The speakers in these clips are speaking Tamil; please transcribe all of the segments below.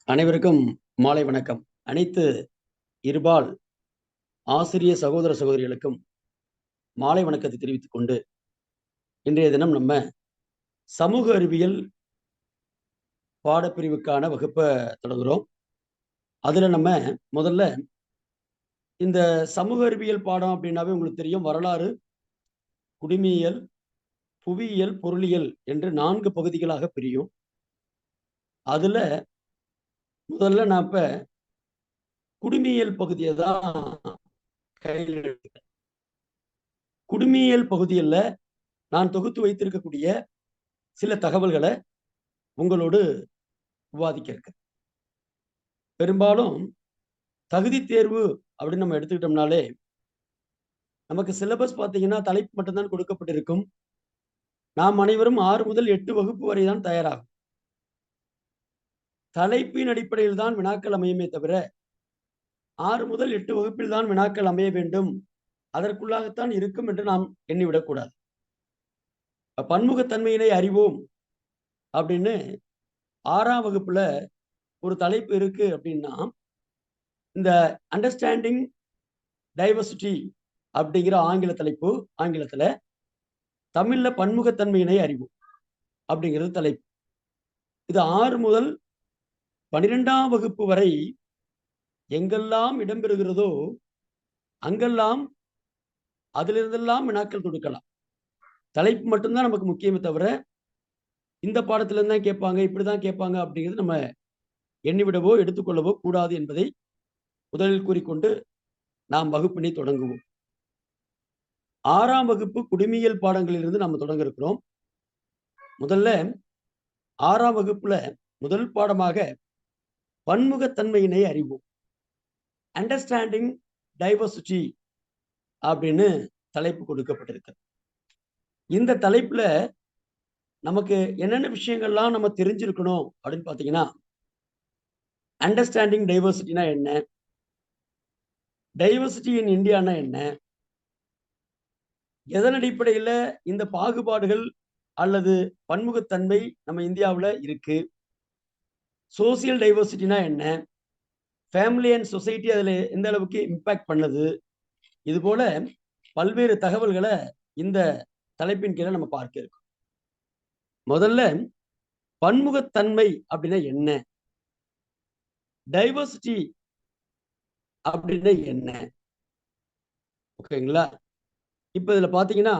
அனைவருக்கும் மாலை வணக்கம். அனைத்து இருபால் ஆசிரிய சகோதர சகோதரிகளுக்கும் மாலை வணக்கத்தை தெரிவித்துக் கொண்டு, இன்றைய தினம் நம்ம சமூக அறிவியல் பாடப்பிரிவுக்கான வகுப்பை தொடங்குறோம். அதுல நம்ம முதல்ல இந்த சமூக அறிவியல் பாடம் அப்படின்னாவே உங்களுக்கு தெரியும், வரலாறு, குடிமியியல், புவியியல், பொருளியல் என்று 4 பகுதிகளாக பிரியும். அதுல முதல்ல நான் இப்ப குடிமியியல் பகுதியை தான் கையில் எடுத்துக்கிறேன். குடிமியியல் பகுதியில் நான் தொகுத்து வைத்திருக்கக்கூடிய சில தகவல்களை உங்களோடு விவாதிக்க இருக்கேன். பெரும்பாலும் தகுதி தேர்வு அப்படின்னு நம்ம எடுத்துக்கிட்டோம்னாலே நமக்கு சிலபஸ் பார்த்தீங்கன்னா தலைப்பு மட்டும்தான் கொடுக்கப்பட்டிருக்கும். நாம் அனைவரும் 6 முதல் 8 வகுப்பு வரை தான் தயாராகும். தலைப்பின் அடிப்படையில் தான் வினாக்கள் அமையுமே தவிர 6 முதல் 8 வகுப்பில் தான் வினாக்கள் அமைய வேண்டும், அதற்குள்ளாகத்தான் இருக்கும் என்று நாம் எண்ணிவிடக்கூடாது. பன்முகத்தன்மையினை அறிவோம் அப்படின்னு 6ஆம் வகுப்புல ஒரு தலைப்பு இருக்கு அப்படின்னா, இந்த அண்டர்ஸ்டாண்டிங் டைவர்சிட்டி அப்படிங்கிற ஆங்கில தலைப்பு, ஆங்கிலத்துல தமிழ்ல பன்முகத்தன்மையினை அறிவோம் அப்படிங்கிறது தலைப்பு. இது 6 முதல் 12ஆம் வகுப்பு வரை எங்கெல்லாம் இடம்பெறுகிறதோ அங்கெல்லாம் அதிலிருந்தெல்லாம் வினாக்கள் தொடுக்கலாம். தலைப்பு மட்டும்தான் நமக்கு முக்கியமே தவிர இந்த பாடத்துல இருந்தா கேட்பாங்க, இப்படிதான் கேட்பாங்க அப்படிங்கிறது நம்ம எண்ணிவிடவோ எடுத்துக்கொள்ளவோ கூடாது என்பதை முதலில் கூறிக்கொண்டு நாம் வகுப்பினை தொடங்குவோம். 6ஆம் வகுப்பு குடிமியல் பாடங்களிலிருந்து நாம் தொடங்க இருக்கிறோம். முதல்ல 6ஆம் வகுப்புல முதல் பாடமாக பன்முகத்தன்மையினை அறிவோம், அண்டர்ஸ்டாண்டிங் டைவர்சிட்டி அப்படின்னு தலைப்பு கொடுக்கப்பட்டிருக்கு. இந்த தலைப்புல நமக்கு என்னென்ன விஷயங்கள்லாம் நம்ம தெரிஞ்சிருக்கணும் அப்படின்னு பாத்தீங்கன்னா, அண்டர்ஸ்டாண்டிங் டைவர்சிட்டினா என்ன, டைவர்சிட்டி இன் இந்தியானா என்ன, எதன் அடிப்படையில் இந்த பாகுபாடுகள் அல்லது பன்முகத்தன்மை நம்ம இந்தியாவில் இருக்கு, சோசியல் டைவர்சிட்டினா என்ன, ஃபேமிலி அண்ட் சொசைட்டி அதில் எந்த அளவுக்கு இம்பாக்ட் பண்ணுது, இது போல பல்வேறு தகவல்களை இந்த தலைப்பின் கீழே நம்ம பார்க்க இருக்கோம். முதல்ல பன்முகத்தன்மை அப்படின்னா என்ன, டைவர்சிட்டி அப்படின்னா என்ன, ஓகேங்களா? இப்ப இதுல பாத்தீங்கன்னா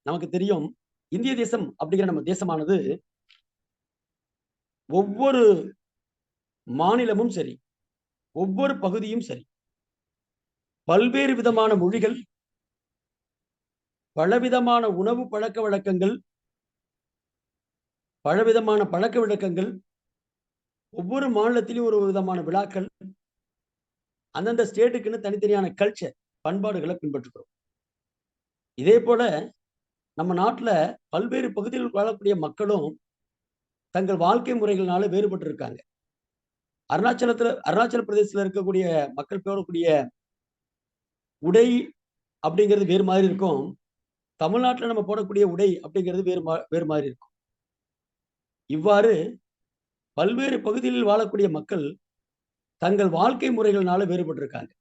நமக்கு தெரியும், இந்திய தேசம் அப்படிங்கிற நம்ம தேசமானது ஒவ்வொரு மாநிலமும் சரி, ஒவ்வொரு பகுதியும் சரி, பல்வேறு விதமான மொழிகள், பலவிதமான உணவு பழக்க வழக்கங்கள், பலவிதமான பழக்க வழக்கங்கள், ஒவ்வொரு மாநிலத்திலும் ஒரு விதமான விழாக்கள், அந்தந்த ஸ்டேட்டுக்குன்னு தனித்தனியான கல்ச்சர், பண்பாடுகளை பின்பற்றுகிறோம். இதே போல நம்ம நாட்டுல பல்வேறு பகுதிகளில் வாழக்கூடிய மக்களும் தங்கள் வாழ்க்கை முறைகளால வேறுபட்டு இருக்காங்க. அருணாச்சல பிரதேசத்துல இருக்கக்கூடிய மக்கள் போடக்கூடிய உடை அப்படிங்கிறது வேறு மாதிரி இருக்கும். தமிழ்நாட்டில் நம்ம போடக்கூடிய உடை அப்படிங்கிறது வேறு மாதிரி இருக்கும். இவ்வாறு பல்வேறு பகுதிகளில் வாழக்கூடிய மக்கள் தங்கள் வாழ்க்கை முறைகளால வேறுபட்டு இருக்காங்க.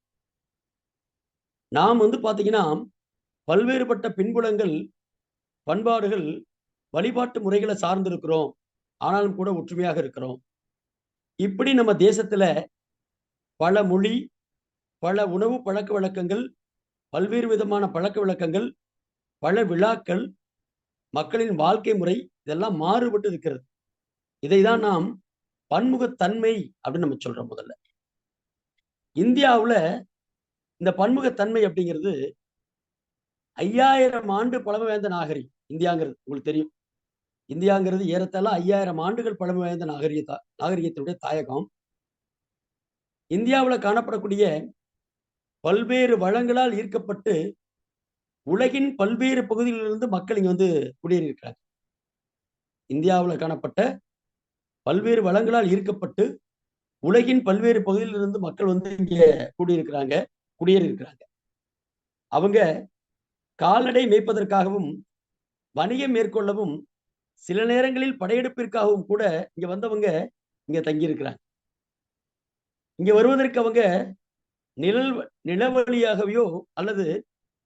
நாம் பாத்தீங்கன்னா பல்வேறுபட்ட பின்புலங்கள், பண்பாடுகள், வழிபாட்டு முறைகளை சார்ந்திருக்கிறோம், ஆனாலும் கூட ஒற்றுமையாக இருக்கிறோம். இப்படி நம்ம தேசத்துல பல மொழி, பல உணவு பழக்க வழக்கங்கள், பல்வேறு விதமான பழக்க வழக்கங்கள், பல விழாக்கள், மக்களின் வாழ்க்கை முறை இதெல்லாம் மாறுபட்டு இருக்கிறது. இதைதான் நாம் பன்முகத்தன்மை அப்படின்னு நம்ம சொல்றோம். முதல்ல இந்தியாவுல இந்த பன்முகத்தன்மை அப்படிங்கிறது 5000 ஆண்டு பழமை வாய்ந்த நாகரிகம். இந்தியாங்கிறது உங்களுக்கு தெரியும். இந்தியாங்கிறது ஏறத்தாழ 5000 ஆண்டுகள் பழமை வாய்ந்த நாகரிகத்தினுடைய தாயகம். இந்தியாவில் காணப்படக்கூடிய பல்வேறு வளங்களால் ஈர்க்கப்பட்டு உலகின் பல்வேறு பகுதிகளிலிருந்து மக்கள் இங்க குடியேறியிருக்கிறாங்க. இந்தியாவில் காணப்பட்ட பல்வேறு வளங்களால் ஈர்க்கப்பட்டு உலகின் பல்வேறு பகுதியிலிருந்து மக்கள் இங்க குடியேறி இருக்கிறாங்க. அவங்க கால்நடை மேய்ப்பதற்காகவும், வணிகம் மேற்கொள்ளவும், சில நேரங்களில் படையெடுப்பிற்காகவும் கூட இங்க வந்தவங்க இங்க தங்கி இருக்கிறாங்க. இங்க வருவதற்கு அவங்க நிலவழியாகவையோ அல்லது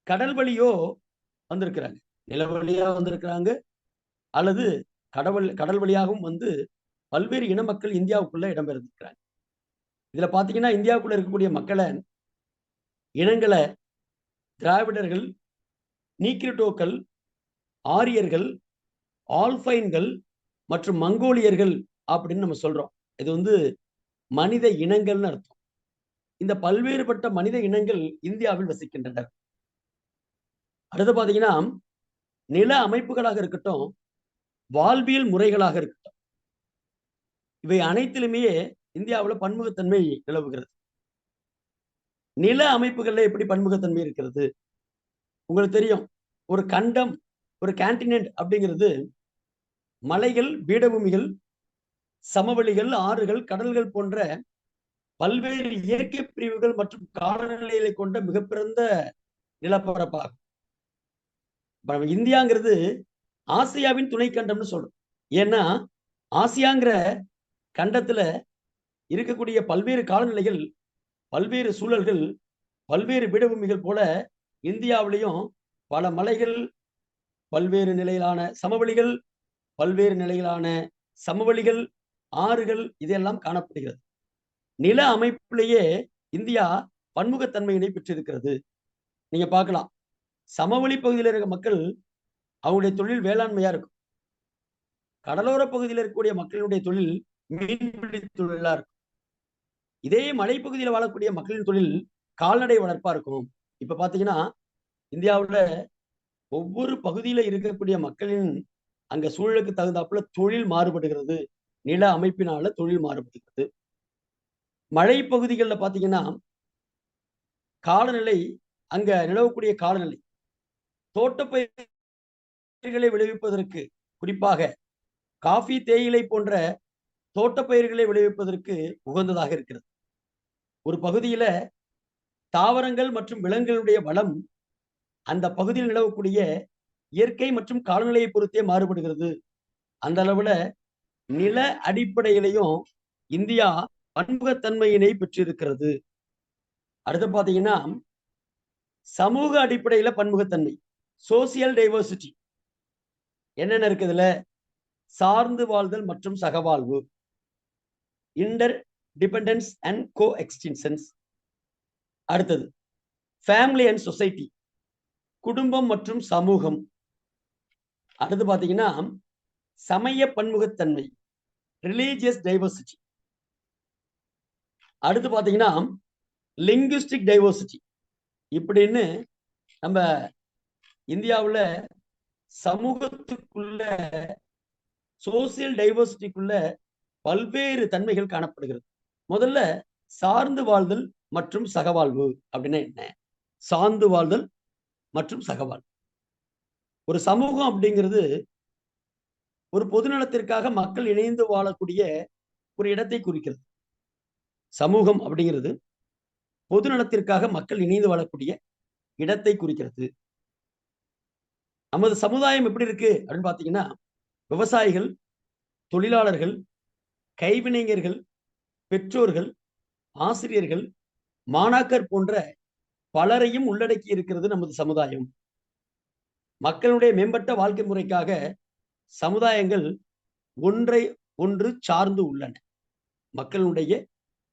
கடல் வழியோ வந்திருக்கிறாங்க. நிலவழியா வந்திருக்கிறாங்க அல்லது கடல் வழியாகவும் வந்து பல்வேறு இன மக்கள் இந்தியாவுக்குள்ள இடம்பெயர்ந்திருக்கிறாங்க. இதுல பாத்தீங்கன்னா இந்தியாவுக்குள்ள இருக்கக்கூடிய மக்களை இனங்களை திராவிடர்கள், நீக்ரிட்டோக்கள், ஆரியர்கள், ஆல்பைன்கள் மற்றும் மங்கோலியர்கள் அப்படின்னு நம்ம சொல்றோம். இது வந்து மனித இனங்கள்னு அர்த்தம். இந்த பல்வேறுபட்ட மனித இனங்கள் இந்தியாவில் வசிக்கின்றனர். அடுத்து பாத்தீங்கன்னா நில அமைப்புகளாக இருக்கட்டும், வாழ்வியல் முறைகளாக இருக்கட்டும், இவை அனைத்திலுமே இந்தியாவுல பன்முகத்தன்மை நிலவுகிறது. நில அமைப்புகள்ல எப்படி பன்முகத்தன்மை இருக்கிறது? உங்களுக்கு தெரியும், ஒரு கண்டம், ஒரு கான்டினென்ட் அப்படிங்கிறது மலைகள், பீடபூமிகள், சமவெளிகள், ஆறுகள், கடல்கள் போன்ற பல்வேறு இயற்கை பிரிவுகள் மற்றும் காலநிலைகளை கொண்ட மிகப்பிறந்த நிலப்பரப்பாகும். இந்தியாங்கிறது ஆசியாவின் துணை கண்டம்னு சொல்றோம். ஏன்னா ஆசியாங்கிற கண்டத்துல இருக்கக்கூடிய பல்வேறு காலநிலைகள், பல்வேறு சூழல்கள், பல்வேறு பீடபூமிகள் போல இந்தியாவிலையும் பல மலைகள், பல்வேறு நிலையிலான சமவெளிகள், பல்வேறு நிலையிலான சமவெளிகள், ஆறுகள் இதெல்லாம் காணப்படுகிறது. நில அமைப்பிலேயே இந்தியா பன்முகத்தன்மையினை பெற்றிருக்கிறது. நீங்க பார்க்கலாம், சமவெளி பகுதியில் இருக்க மக்கள் அவங்களுடைய தொழில் வேளாண்மையா இருக்கும். கடலோர பகுதியில் இருக்கக்கூடிய மக்களுடைய தொழில் மீன்பிடி தொழிலா இருக்கும். இதே மலைப்பகுதியில் வாழக்கூடிய மக்களின் தொழில் கால்நடை வளர்ப்பா இருக்கும். இப்ப பாத்தீங்கன்னா இந்தியாவுல ஒவ்வொரு பகுதியில இருக்கக்கூடிய மக்களின் அங்க சூழலுக்கு தகுந்தாப்புல தொழில் மாறுபடுகிறது. நில அமைப்பினால தொழில் மாறுபடுகிறது. மழை பகுதிகளில் பாத்தீங்கன்னா காலநிலை, அங்க நிலவக்கூடிய காலநிலை தோட்டப்பயிர்களை விளைவிப்பதற்கு, குறிப்பாக காஃபி, தேயிலை போன்ற தோட்டப்பயிர்களை விளைவிப்பதற்கு உகந்ததாக இருக்கிறது. ஒரு பகுதியில தாவரங்கள் மற்றும் விலங்குகளுடைய வளம் அந்த பகுதியில் நிலவக்கூடிய இயற்கை மற்றும் காலநிலையை பொறுத்தே மாறுபடுகிறது. அந்த அளவுல நில அடிப்படையிலையும் இந்தியா பன்முகத்தன்மையினை பெற்றிருக்கிறது. அடுத்து பாத்தீங்கன்னா சமூக அடிப்படையில பன்முகத்தன்மை, சோசியல் டைவர்சிட்டி என்னென்ன இருக்குதுல? சார்ந்து வாழ்தல் மற்றும் சகவாழ்வு, interdependence and co extensions. அடுத்தது ஃபேமிலி அண்ட் சொசைட்டி, குடும்பம் மற்றும் சமூகம். அடுத்து பாத்தீங்கன்னா சமய பன்முகத்தன்மை, ரிலீஜியஸ் டைவர்சிட்டி. அடுத்து பாத்தீங்கன்னா லிங்குஸ்டிக் டைவர்சிட்டி. இப்படின்னு நம்ம இந்தியாவுல சமூகத்துக்குள்ள, சோசியல் டைவர்சிட்டிக்குள்ள பல்வேறு தன்மைகள் காணப்படுகிறது. முதல்ல சார்ந்து வாழ்தல் மற்றும் சகவாழ்வு அப்படின்னா என்ன? சார்ந்து வாழ்தல் மற்றும் சகவாழ்வு. ஒரு சமூகம் அப்படிங்கிறது ஒரு பொதுநலத்திற்காக மக்கள் இணைந்து வாழக்கூடிய ஒரு இடத்தை குறிக்கிறது. சமூகம் அப்படிங்கிறது பொதுநலத்திற்காக மக்கள் இணைந்து வாழக்கூடிய இடத்தை குறிக்கிறது. நமது சமுதாயம் எப்படி இருக்கு அப்படின்னு பாத்தீங்கன்னா, விவசாயிகள், தொழிலாளர்கள், கைவினைஞர்கள், பெற்றோர்கள், ஆசிரியர்கள், மாணாக்கர் போன்ற பலரையும் உள்ளடக்கி இருக்கிறது நமது சமுதாயம். மக்களுடைய மேம்பட்ட வாழ்க்கை முறைக்காக சமுதாயங்கள் ஒன்றை ஒன்று சார்ந்து உள்ளன. மக்களுடைய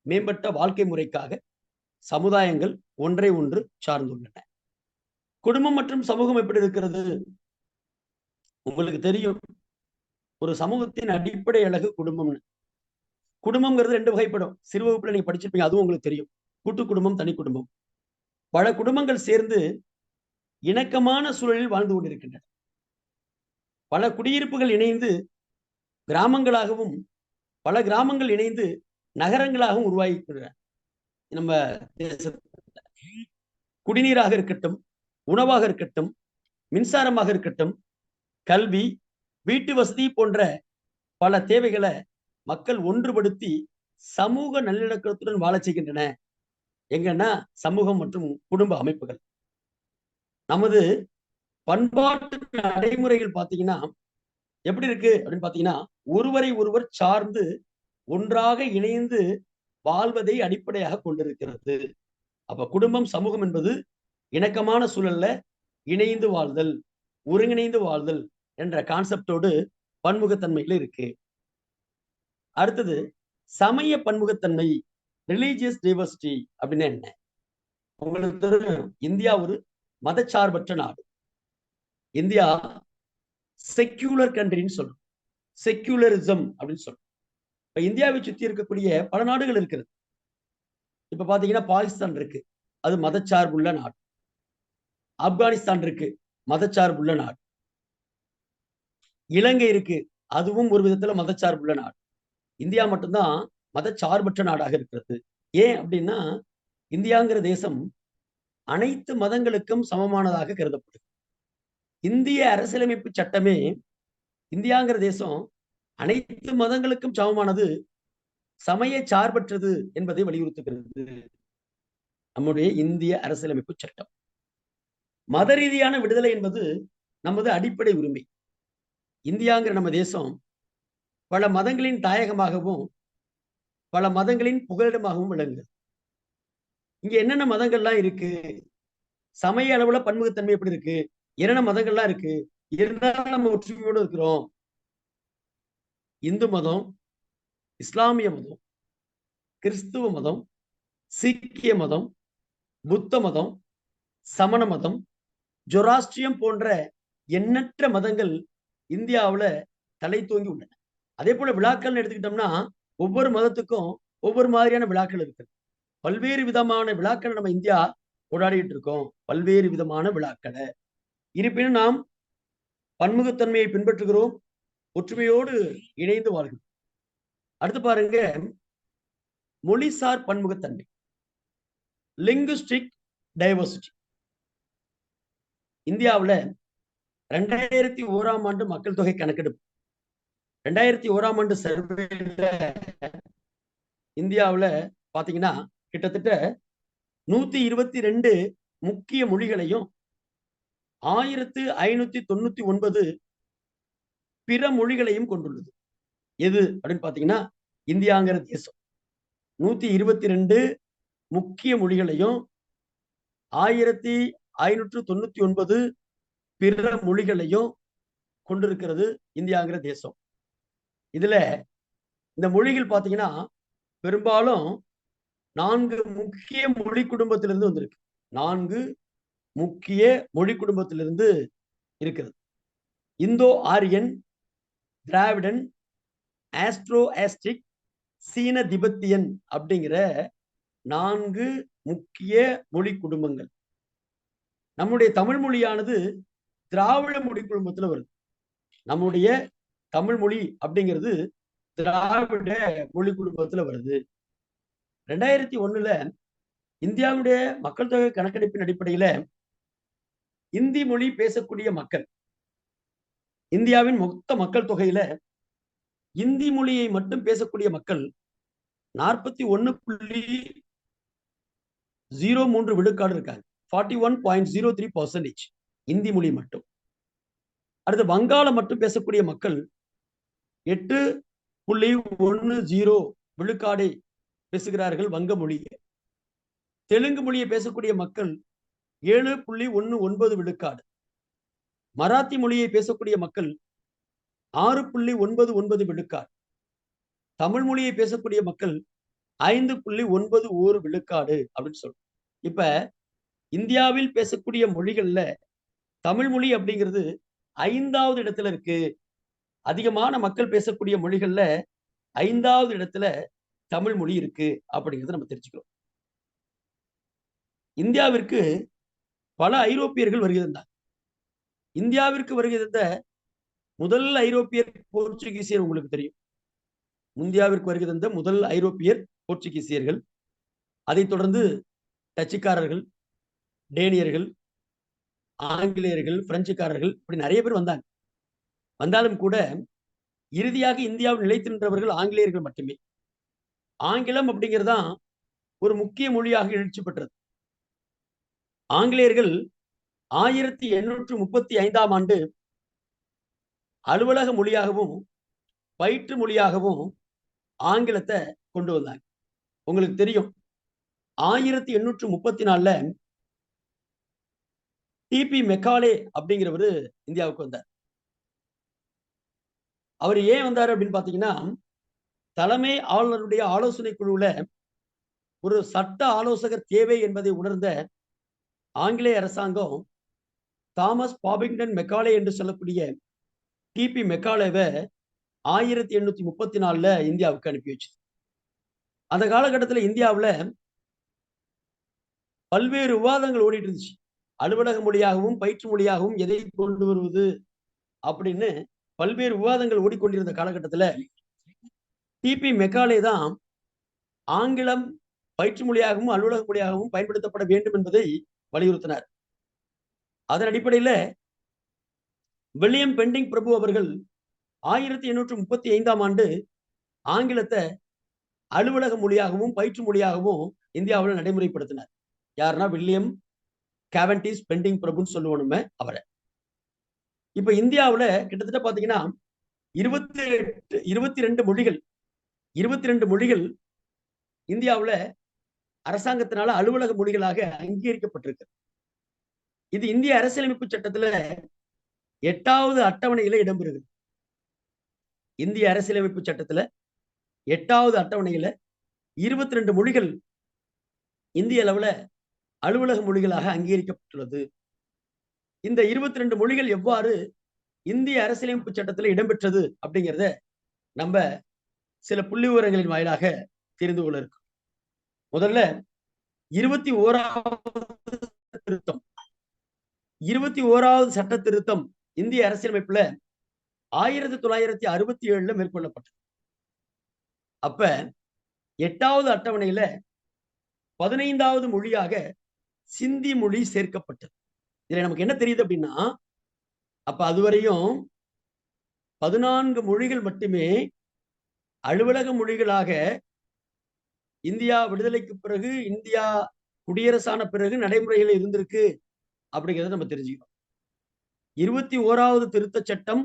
மேம்பட்ட வாழ்க்கை முறைக்காக சமுதாயங்கள் ஒன்றை ஒன்று சார்ந்துள்ளன. குடும்பம் மற்றும் சமூகம் எப்படி இருக்கிறது? உங்களுக்கு தெரியும், ஒரு சமூகத்தின் அடிப்படை அழகு குடும்பம்னு. குடும்பம்ங்கிறது 2 வகைப்படும். சிறு வகுப்புல நீங்க படிச்சிருப்பீங்க, அதுவும் உங்களுக்கு தெரியும். கூட்டு குடும்பம், தனி குடும்பம். பல குடும்பங்கள் சேர்ந்து இணக்கமான சூழலில் வாழ்ந்து கொண்டிருக்கின்றன. பல குடியிருப்புகள் இணைந்து கிராமங்களாகவும், பல கிராமங்கள் இணைந்து நகரங்களாகவும் உருவாகின்றன. நம்ம குடிநீராக இருக்கட்டும், உணவாக இருக்கட்டும், மின்சாரமாக இருக்கட்டும், கல்வி, வீட்டு வசதி போன்ற பல தேவைகளை மக்கள் ஒன்றுபடுத்தி சமூக நல்லிணக்கத்துடன் வாழ செய்கின்றன. எங்கன்னா சமூகம் மற்றும் குடும்ப அமைப்புகள். நமது பண்பாட்டு நடைமுறைகள் பாத்தீங்கன்னா எப்படி இருக்கு அப்படின்னு பாத்தீங்கன்னா, ஒருவரை ஒருவர் சார்ந்து ஒன்றாக இணைந்து வாழ்வதை அடிப்படையாக கொண்டிருக்கிறது. அப்ப குடும்பம், சமூகம் என்பது இணக்கமான சூழல்ல இணைந்து வாழ்தல், ஒருங்கிணைந்து வாழ்தல் என்ற கான்செப்டோடு பன்முகத்தன்மைகள் இருக்கு. அடுத்தது சமய பன்முகத்தன்மை, ரிலீஜியஸ் டைவர்சிட்டி அப்படின்னா என்ன? உங்களுக்கு தெரியும், இந்தியா ஒரு மதச்சார்பற்ற நாடு. இந்தியா செக்யூலர் கண்ட்ரின்னு சொல்றோம். செக்யூலரிசம் அப்படின்னு சொல்றோம். இப்ப இந்தியாவை சுத்தி இருக்கக்கூடிய பல நாடுகள் இருக்கிறது. இப்ப பாத்தீங்கன்னா பாகிஸ்தான் இருக்கு, அது மதச்சார்புள்ள நாடு. ஆப்கானிஸ்தான் இருக்கு, மதச்சார்புள்ள நாடு. இலங்கை இருக்கு, அதுவும் ஒரு விதத்துல மதச்சார்புள்ள நாடு. இந்தியா மட்டும்தான் மதச்சார்பற்ற நாடாக இருக்கிறது. ஏன் அப்படின்னா, இந்தியாங்கிற தேசம் அனைத்து மதங்களுக்கும் சமமானதாக கருதப்படுது. இந்திய அரசியலமைப்பு சட்டமே இந்தியாங்கிற தேசம் அனைத்து மதங்களுக்கும் சமமானது, சமய சார்பற்றது என்பதை வலியுறுத்துகிறது நம்முடைய இந்திய அரசியலமைப்பு சட்டம். மத ரீதியான விடுதலை என்பது நமது அடிப்படை உரிமை. இந்தியாங்கிற நம்ம தேசம் பல மதங்களின் தாயகமாகவும் பல மதங்களின் புகலிடமாகவும் விளங்குகிறது. இங்க என்னென்ன மதங்கள்லாம் இருக்கு, சமய அளவுல பன்முகத்தன்மை எப்படி இருக்கு, என்னென்ன மதங்கள்லாம் இருக்கு, இருந்தாலும் நம்ம ஒற்றுமையோடு இருக்கிறோம். இந்து மதம், இஸ்லாமிய மதம், கிறிஸ்துவ மதம், சீக்கிய மதம், புத்த மதம், சமண மதம், ஜொராஸ்ட்ரியம் போன்ற எண்ணற்ற மதங்கள் இந்தியாவுல தலை தூங்கி உள்ளன. அதே போல விழாக்கள் எடுத்துக்கிட்டோம்னா ஒவ்வொரு மதத்துக்கும் ஒவ்வொரு மாதிரியான விழாக்கள் இருக்கு. பல்வேறு விதமான விழாக்கள் நம்ம இந்தியா கொண்டாடிட்டு இருக்கோம், பல்வேறு விதமான விழாக்களை. இருப்பினும் நாம் பன்முகத்தன்மையை பின்பற்றுகிறோம், ஒற்றுமையோடு இணைந்து வாழ்கிறோம். அடுத்து பாருங்க, மொழிசார் பன்முகத்தன்மை, லிங்குஸ்டிக் டைவர்சிட்டி. இந்தியாவுல 2001ஆம் ஆண்டு மக்கள் தொகை கணக்கெடுப்பு, 2001ஆம் ஆண்டு சர்வேல இந்தியாவுல பாத்தீங்கன்னா கிட்டத்தட்ட 122 முக்கிய மொழிகளையும் 1599 பிற மொழிகளையும் கொண்டுள்ளது. எது அப்படின்னு பாத்தீங்கன்னா, இந்தியாங்கிற தேசம் 122 முக்கிய மொழிகளையும் 1599 பிற மொழிகளையும் கொண்டிருக்கிறது இந்தியாங்கிற தேசம். இதுல இந்த மொழிகள் பாத்தீங்கன்னா பெரும்பாலும் 4 முக்கிய மொழி குடும்பத்திலிருந்து வந்திருக்கு. 4 முக்கிய மொழி குடும்பத்திலிருந்து இருக்கிறது. இந்தோ ஆரியன், திராவிடன், ஆஸ்ட்ரோ ஆஸ்டிக், சீன திபெத்தியன் அப்படிங்கிற 4 முக்கிய மொழி குடும்பங்கள். நம்முடைய தமிழ் மொழியானது திராவிட மொழி குடும்பத்துல வருது. நம்முடைய தமிழ் மொழி அப்படிங்கிறது திராவிட மொழி குடும்பத்துல வருது. 2001ல இந்தியாவுடைய மக்கள் தொகை கணக்கெடுப்பின் அடிப்படையில இந்தி மொழி பேசக்கூடிய மக்கள், இந்தியாவின் மொத்த மக்கள் தொகையில இந்தி மொழியை மட்டும் பேசக்கூடிய மக்கள் 41.03 விழுக்காடு இருக்காங்க. 41.03% இந்தி மொழி மட்டும். அடுத்து வங்காளம் மட்டும் பேசக்கூடிய மக்கள் 8.10 விழுக்காடை பேசுகிறார்கள் வங்க மொழியை. தெலுங்கு மொழியை பேசக்கூடிய மக்கள் 7.19 விழுக்காடு. மராத்தி மொழியை பேசக்கூடிய மக்கள் 6.99 விழுக்காடு. தமிழ் மொழியை பேசக்கூடிய மக்கள் 5.91 விழுக்காடு அப்படின்னு சொல்றோம். இப்ப இந்தியாவில் பேசக்கூடிய மொழிகள்ல தமிழ் மொழி அப்படிங்கிறது 5வது இடத்துல இருக்கு. அதிகமான மக்கள் பேசக்கூடிய மொழிகள்ல 5வது இடத்துல தமிழ் மொழி இருக்கு அப்படிங்கிறத நம்ம தெரிஞ்சுக்கிறோம். இந்தியாவிற்கு பல ஐரோப்பியர்கள் வருகை தந்தாங்க. இந்தியாவிற்கு வருகை தந்த முதல் ஐரோப்பியர் போர்ச்சுகீசியர் உங்களுக்கு தெரியும். இந்தியாவிற்கு வருகை தந்த முதல் ஐரோப்பியர் போர்ச்சுகீசியர்கள். அதைத் தொடர்ந்து டச்சுக்காரர்கள், டேனியர்கள், ஆங்கிலேயர்கள், பிரெஞ்சுக்காரர்கள், இப்படி நிறைய பேர் வந்தாங்க. வந்தாலும் கூட இறுதியாக இந்தியாவில் நிலைத்து நின்றவர்கள் ஆங்கிலேயர்கள் மட்டுமே. ஆங்கிலம் அப்படிங்கிறதுதான் ஒரு முக்கிய மொழியாக எழுச்சி பெற்றது. ஆங்கிலேயர்கள் 1835ஆம் ஆண்டு அலுவலக மொழியாகவும் பயிற்று மொழியாகவும் ஆங்கிலத்தை கொண்டு வந்தாங்க. உங்களுக்கு தெரியும் 1834 டிபி மெக்காலே அப்படிங்கிறவரு இந்தியாவுக்கு வந்தார். அவர் ஏன் வந்தாரு அப்படின்னு பாத்தீங்கன்னா, தலைமை ஆளுநருடைய ஆலோசனை குழுவுல ஒரு சட்ட ஆலோசகர் தேவை என்பதை உணர்ந்த ஆங்கிலேய அரசாங்கம் தாமஸ் பாபிங்டன் மெக்காலே என்று சொல்லக்கூடிய டிபி மெக்காலேவை 1834 இந்தியாவுக்கு அனுப்பி வச்சு. அந்த காலகட்டத்தில் இந்தியாவில் பல்வேறு விவாதங்கள் ஓடிட்டு இருந்துச்சு. அலுவலக மொழியாகவும் பயிற்று மொழியாகவும் எதை கொண்டு வருவது அப்படின்னு பல்வேறு விவாதங்கள் ஓடிக்கொண்டிருந்த காலகட்டத்தில் டிபி மெக்காலே தான் ஆங்கிலம் பயிற்று மொழியாகவும் அலுவலக மொழியாகவும் பயன்படுத்தப்பட வேண்டும் என்பதை வலியுறுத்தினார். அதன் அடிப்படையில் வில்லியம் பெண்டிங் பிரபு அவர்கள் 1835 ஆங்கிலத்தை அலுவலக மொழியாகவும் பயிற்று மொழியாகவும் இந்தியாவில் நடைமுறைப்படுத்தினார். யாருன்னா வில்லியம் கேவன்டிஷ் பெண்டிங் பிரபுன்னு சொல்லுவோம் அவரை. இப்ப இந்தியாவில் கிட்டத்தட்ட பாத்தீங்கன்னா 22 மொழிகள் இந்தியாவில் அரசாங்கத்தினால அலுவலக மொழிகளாக அங்கீகரிக்கப்பட்டிருக்கு. இது இந்திய அரசியலமைப்பு சட்டத்துல 8வது அட்டவணையில இடம்பெறுகிறது. இந்திய அரசியலமைப்பு சட்டத்துல 8வது அட்டவணையில 22 மொழிகள் இந்திய அளவுல அலுவலக மொழிகளாக அங்கீகரிக்கப்பட்டுள்ளது. இந்த 22 மொழிகள் எவ்வாறு இந்திய அரசியலமைப்பு சட்டத்தில் இடம்பெற்றது அப்படிங்கிறத நம்ம சில புள்ளி விவரங்களின் வாயிலாக தெரிந்து கொள்ள இருக்கும். முதல்ல 21வது சட்ட திருத்தம் இந்திய அரசியலமைப்புல 1967 மேற்கொள்ளப்பட்டது. அப்ப 8வது அட்டவணையில 15வது மொழியாக சிந்தி மொழி சேர்க்கப்பட்டது. இதுல நமக்கு என்ன தெரியுது அப்படின்னா, அப்ப அதுவரையும் 14 மொழிகள் மட்டுமே அலுவலக மொழிகளாக இந்தியா விடுதலைக்கு பிறகு, இந்தியா குடியரசான பிறகு நடைமுறையில் இருந்திருக்கு அப்படிங்கிறத நம்ம தெரிஞ்சுக்கணும். 21வது திருத்த சட்டம்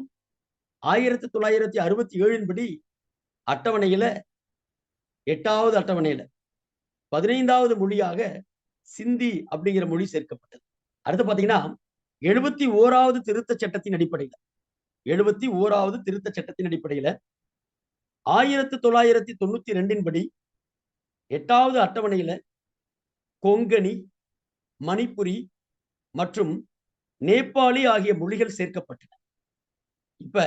1967 படி அட்டவணையில 8வது அட்டவணையில 15வது மொழியாக சிந்தி அப்படிங்கிற மொழி சேர்க்கப்பட்டது. அடுத்து பாத்தீங்கன்னா 71வது திருத்த சட்டத்தின் அடிப்படையில் 71வது திருத்த சட்டத்தின் அடிப்படையில 1992 படி 8வது அட்டவணையில கொங்கணி, மணிப்புரி மற்றும் நேபாளி ஆகிய மொழிகள் சேர்க்கப்பட்டன. இப்ப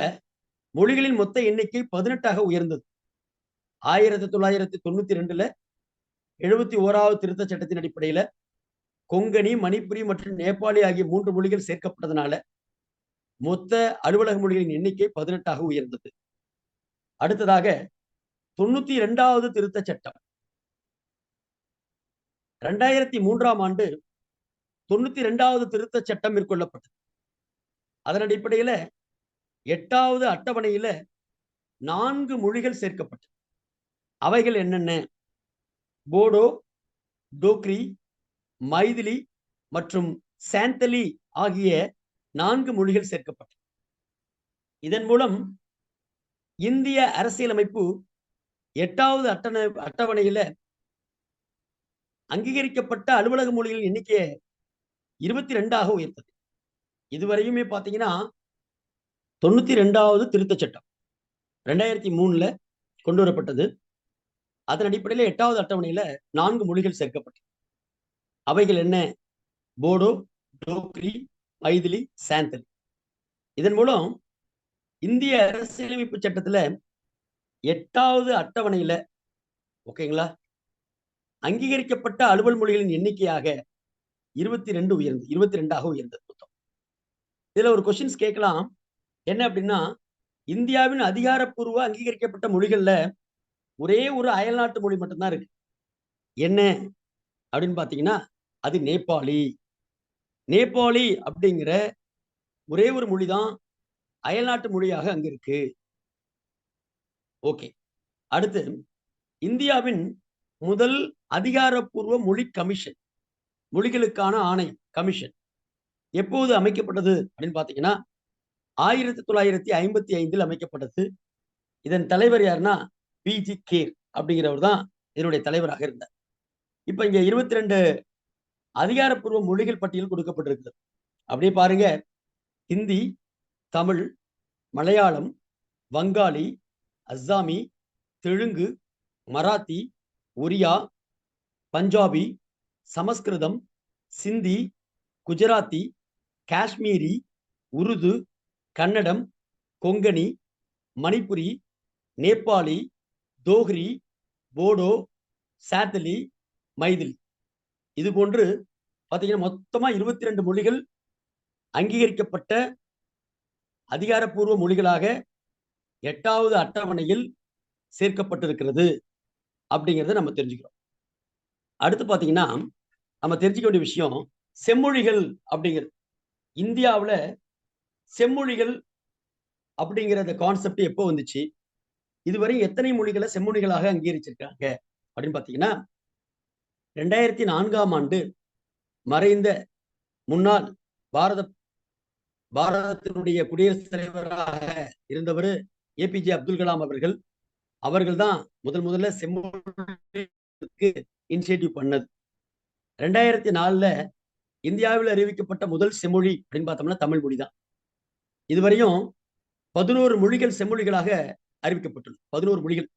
மொழிகளின் மொத்த எண்ணிக்கை 18ஆக உயர்ந்தது. 1992 71வது திருத்த சட்டத்தின் அடிப்படையில கொங்கணி, மணிப்புரி மற்றும் நேபாளி ஆகிய 3 மொழிகள் சேர்க்கப்பட்டதனால மொத்த அலுவலக மொழிகளின் எண்ணிக்கை 18ஆக உயர்ந்தது. அடுத்ததாக 92வது திருத்த சட்டம் 2003ஆம் ஆண்டு 92வது திருத்த சட்டம் மேற்கொள்ளப்பட்டது. அதன் அடிப்படையில 8வது அட்டவணையில 4 மொழிகள் சேர்க்கப்பட்டது. அவைகள் என்னென்ன? போடோ, டோக்ரி, மைதிலி மற்றும் சாந்தலி ஆகிய 4 மொழிகள் சேர்க்கப்பட்டது. இதன் மூலம் இந்திய அரசியலமைப்பு 8வது அட்டவணையில அங்கீகரிக்கப்பட்ட அலுவலக மொழிகளின் எண்ணிக்கையை 22ஆக உயர்த்தது. இதுவரையுமே பாத்தீங்கன்னா 92வது திருத்த சட்டம் 2003 கொண்டு வரப்பட்டது. அதன் அடிப்படையில் 8வது அட்டவணையில 4 மொழிகள் சேர்க்கப்பட்டது. அவைகள் என்ன? போடோ, டோக்ரி, மைதிலி, சாந்தலி. இதன் மூலம் இந்திய அரசியலமைப்பு சட்டத்துல 8வது அட்டவணையில ஓகேங்களா அங்கீகரிக்கப்பட்ட அலுவல் மொழிகளின் எண்ணிக்கையாக 22ஆக உயர்ந்தது மொத்தம். இதுல ஒரு கொஸ்டின்ஸ் கேட்கலாம். என்ன அப்படின்னா, இந்தியாவின் அதிகாரப்பூர்வ அங்கீகரிக்கப்பட்ட மொழிகள்ல ஒரே ஒரு அயல்நாட்டு மொழி மட்டும்தான் இருக்கு. என்ன அப்படின்னு பாத்தீங்கன்னா, அது நேபாளி. நேபாளி அப்படிங்கிற ஒரே ஒரு மொழிதான் அயல்நாட்டு மொழியாக அங்க இருக்கு. ஓகே. அடுத்து இந்தியாவின் முதல் அதிகாரப்பூர்வ மொழி கமிஷன், மொழிகளுக்கான ஆணையம் கமிஷன் எப்போது அமைக்கப்பட்டது அப்படின்னு பாத்தீங்கன்னா 1955 அமைக்கப்பட்டது. இதன் தலைவர் யாருன்னா பிஜி கேர் அப்படிங்கிறவர் தான் இதனுடைய தலைவராக இருந்தார். இப்ப இங்க 22 அதிகாரப்பூர்வ மொழிகள் பட்டியல் கொடுக்கப்பட்டிருக்கிறது. அப்படியே பாருங்க, ஹிந்தி, தமிழ், மலையாளம், வங்காளி, அஸ்ஸாமி, தெலுங்கு, மராத்தி, ஒரியா, பஞ்சாபி, சமஸ்கிருதம், சிந்தி, குஜராத்தி, காஷ்மீரி, உருது, கன்னடம், கொங்கணி, மணிப்புரி, நேபாளி, தோஹ்ரி, போடோ, சாத்தலி, மைதிலி. இது போன்று பார்த்தீங்கன்னா மொத்தமா 22 மொழிகள் அங்கீகரிக்கப்பட்ட அதிகாரப்பூர்வ மொழிகளாக 8வது அட்டவணையில் சேர்க்கப்பட்டிருக்கிறது அப்படிங்கிறத நம்ம தெரிஞ்சுக்கிறோம். அடுத்து பார்த்தீங்கன்னா நம்ம தெரிஞ்சுக்க வேண்டிய விஷயம் செம்மொழிகள் அப்படிங்கிறது. இந்தியாவுல செம்மொழிகள் அப்படிங்கிற அந்த கான்செப்ட் எப்போ வந்துச்சு? இதுவரை எத்தனை மொழிகளை செம்மொழிகளாக அங்கீகரிச்சிருக்காங்க அப்படின்னு பார்த்தீங்கன்னா 2004ஆம் ஆண்டு மறைந்த முன்னாள் பாரதத்தினுடைய குடியரசுத் தலைவராக இருந்தவர் ஏபிஜே அப்துல் கலாம் அவர்கள் தான் முதல்ல செம்மொழிக்கு இனிஷியேட்டிவ் பண்ணது. 2004ல இந்தியாவில் அறிவிக்கப்பட்ட முதல் செம்மொழி அப்படின்னு பார்த்தோம்னா தமிழ் மொழி தான். இதுவரையும் 11 மொழிகள் செம்மொழிகளாக அறிவிக்கப்பட்டுள்ளது. 11 மொழிகள்.